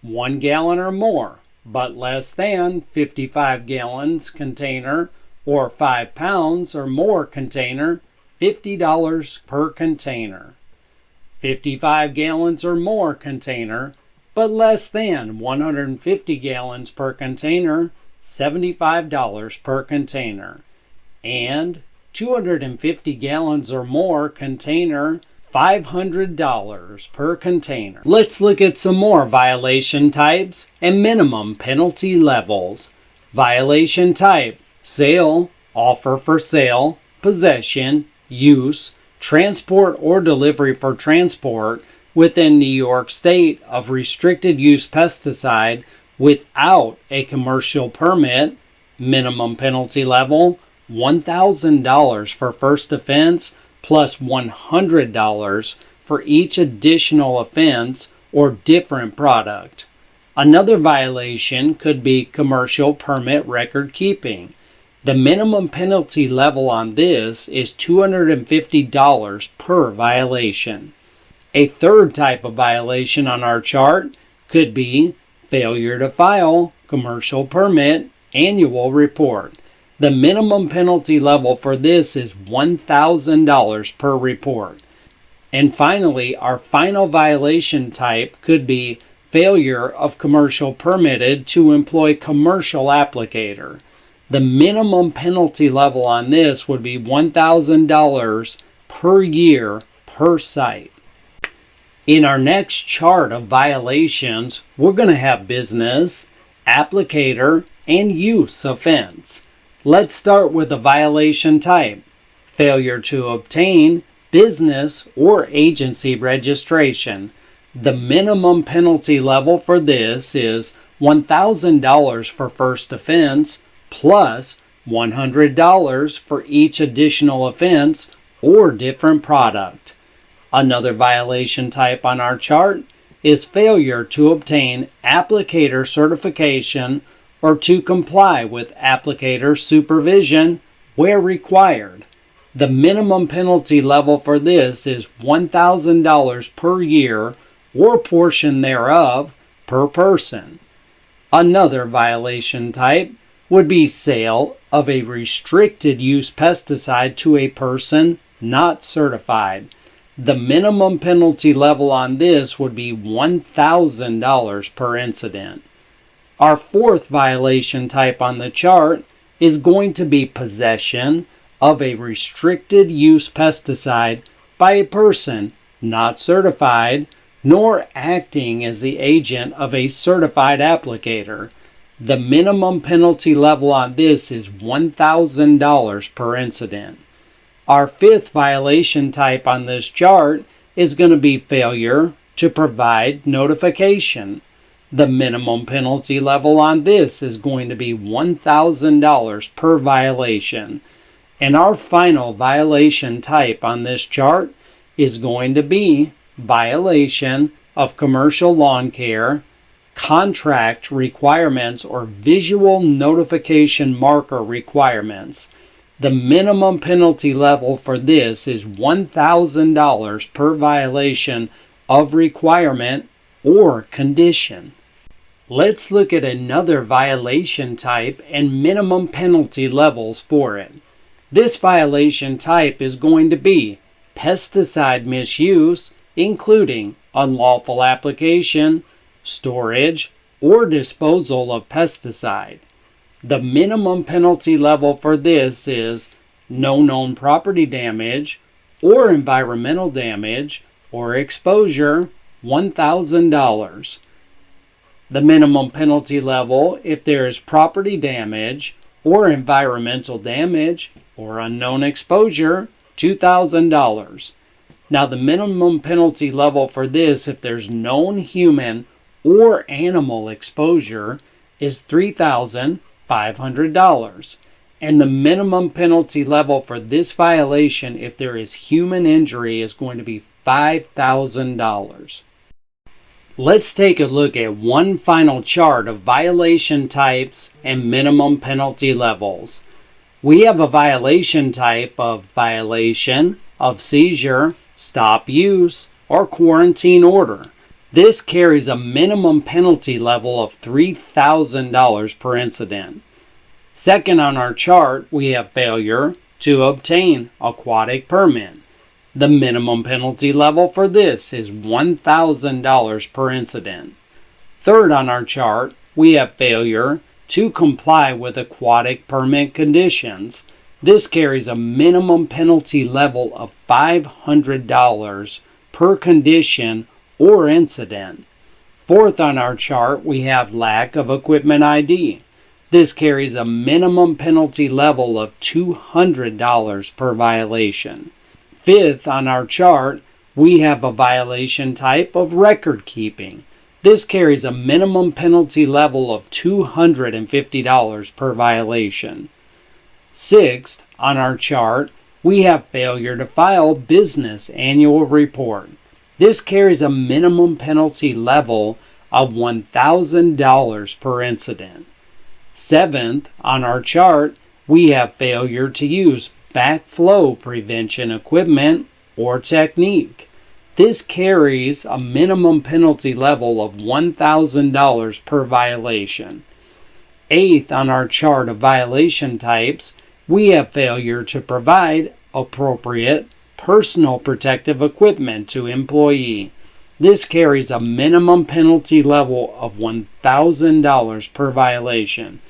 1 gallon or more, but less than 55 gallons container or 5 pounds or more container, $50 per container. 55 gallons or more container, but less than 150 gallons per container, $75 per container. And 250 gallons or more container, $500 per container. Let's look at some more violation types and minimum penalty levels. Violation type: sale, offer for sale, possession, use, transport or delivery for transport within New York State of restricted use pesticide without a commercial permit. Minimum penalty level, $1,000 for first offense plus $100 for each additional offense or different product. Another violation could be commercial permit record keeping. The minimum penalty level on this is $250 per violation. A third type of violation on our chart could be failure to file commercial permit annual report. The minimum penalty level for this is $1,000 per report. And finally, our final violation type could be failure of commercial permitted to employ commercial applicator. The minimum penalty level on this would be $1,000 per year per site. In our next chart of violations, we're going to have business, applicator, and use offense. Let's start with the violation type: failure to obtain business or agency registration. The minimum penalty level for this is $1,000 for first offense plus $100 for each additional offense or different product. Another violation type on our chart is failure to obtain applicator certification or to comply with applicator supervision where required. The minimum penalty level for this is $1,000 per year or portion thereof per person. Another violation type would be sale of a restricted use pesticide to a person not certified. The minimum penalty level on this would be $1,000 per incident. Our fourth violation type on the chart is going to be possession of a restricted use pesticide by a person not certified nor acting as the agent of a certified applicator. The minimum penalty level on this is $1,000 per incident. Our fifth violation type on this chart is going to be failure to provide notification. The minimum penalty level on this is going to be $1,000 per violation. And our final violation type on this chart is going to be violation of commercial lawn care, contract requirements, or visual notification marker requirements. The minimum penalty level for this is $1,000 per violation of requirement or condition. Let's look at another violation type and minimum penalty levels for it. This violation type is going to be pesticide misuse, including unlawful application, storage, or disposal of pesticide. The minimum penalty level for this is no known property damage or environmental damage or exposure, $1,000. The minimum penalty level if there is property damage or environmental damage or unknown exposure, $2,000. Now the minimum penalty level for this if there's known human or animal exposure is $3,500. And the minimum penalty level for this violation if there is human injury is going to be $5,000. Let's take a look at one final chart of violation types and minimum penalty levels. We have a violation type of violation of seizure, stop use, or quarantine order. This carries a minimum penalty level of $3,000 per incident. Second on our chart, we have failure to obtain aquatic permit. The minimum penalty level for this is $1,000 per incident. Third on our chart, we have failure to comply with aquatic permit conditions. This carries a minimum penalty level of $500 per condition or incident. Fourth on our chart, we have lack of equipment ID. This carries a minimum penalty level of $200 per violation. Fifth on our chart, we have a violation type of record keeping. This carries a minimum penalty level of $250 per violation. Sixth on our chart, we have failure to file business annual report. This carries a minimum penalty level of $1,000 per incident. Seventh on our chart, we have failure to use backflow prevention equipment or technique. This carries a minimum penalty level of $1,000 per violation. Eighth on our chart of violation types, we have failure to provide appropriate personal protective equipment to employee. This carries a minimum penalty level of $1,000 per violation.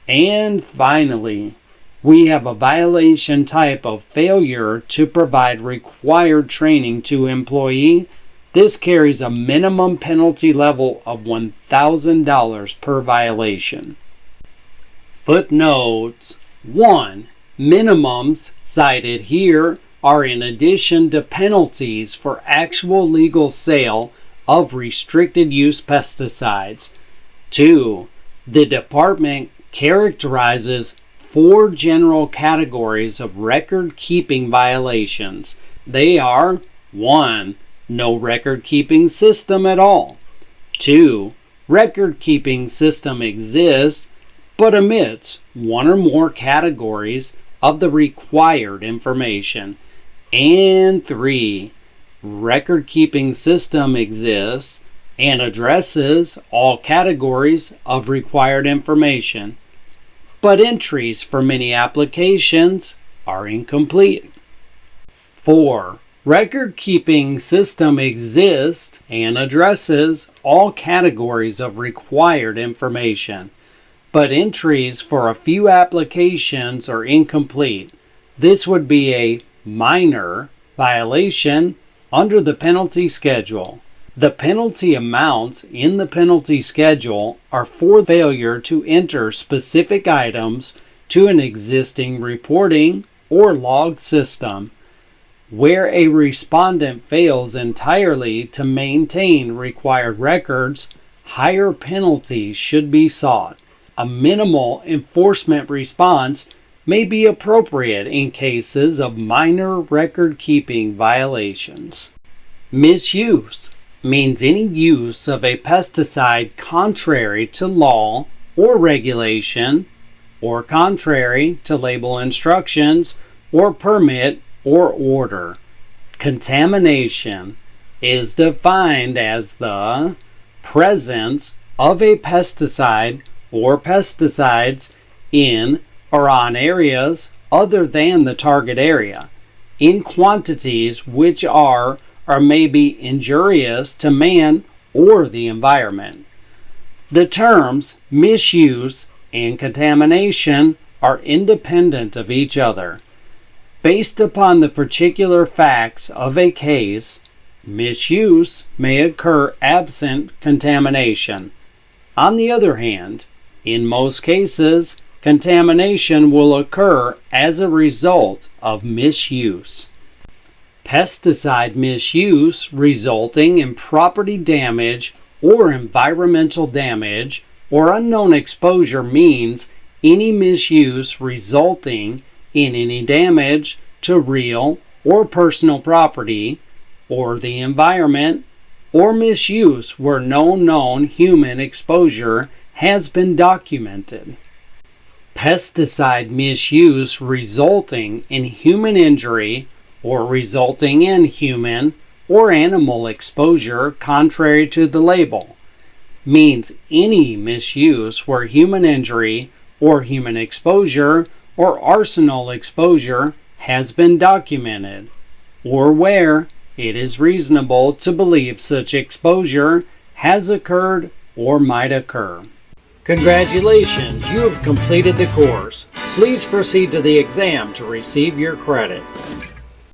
And finally, we have a violation type of failure to provide required training to employee. This carries a minimum penalty level of $1,000 per violation. Footnotes 1. Minimums cited here are in addition to penalties for actual legal sale of restricted use pesticides. 2. The department characterizes 4 general categories of record-keeping violations. They are 1. No record-keeping system at all. 2. Record-keeping system exists but omits one or more categories of the required information. And 3. Record-keeping system exists and addresses all categories of required information, but entries for many applications are incomplete. 4. Record-keeping system exists and addresses all categories of required information, but entries for a few applications are incomplete. This would be a minor violation under the penalty schedule. The penalty amounts in the penalty schedule are for failure to enter specific items to an existing reporting or log system. Where a respondent fails entirely to maintain required records, higher penalties should be sought. A minimal enforcement response may be appropriate in cases of minor record-keeping violations. Misuse means any use of a pesticide contrary to law or regulation, or contrary to label instructions or permit or order. Contamination is defined as the presence of a pesticide or pesticides in or on areas other than the target area, in quantities which are or may be injurious to man or the environment. The terms misuse and contamination are independent of each other. Based upon the particular facts of a case, misuse may occur absent contamination. On the other hand, in most cases, contamination will occur as a result of misuse. Pesticide misuse resulting in property damage or environmental damage or unknown exposure means any misuse resulting in any damage to real or personal property or the environment, or misuse where no known human exposure has been documented. Pesticide misuse resulting in human injury or resulting in human or animal exposure contrary to the label means any misuse where human injury or human exposure or arsenal exposure has been documented, or where it is reasonable to believe such exposure has occurred or might occur. Congratulations, you have completed the course. Please proceed to the exam to receive your credit.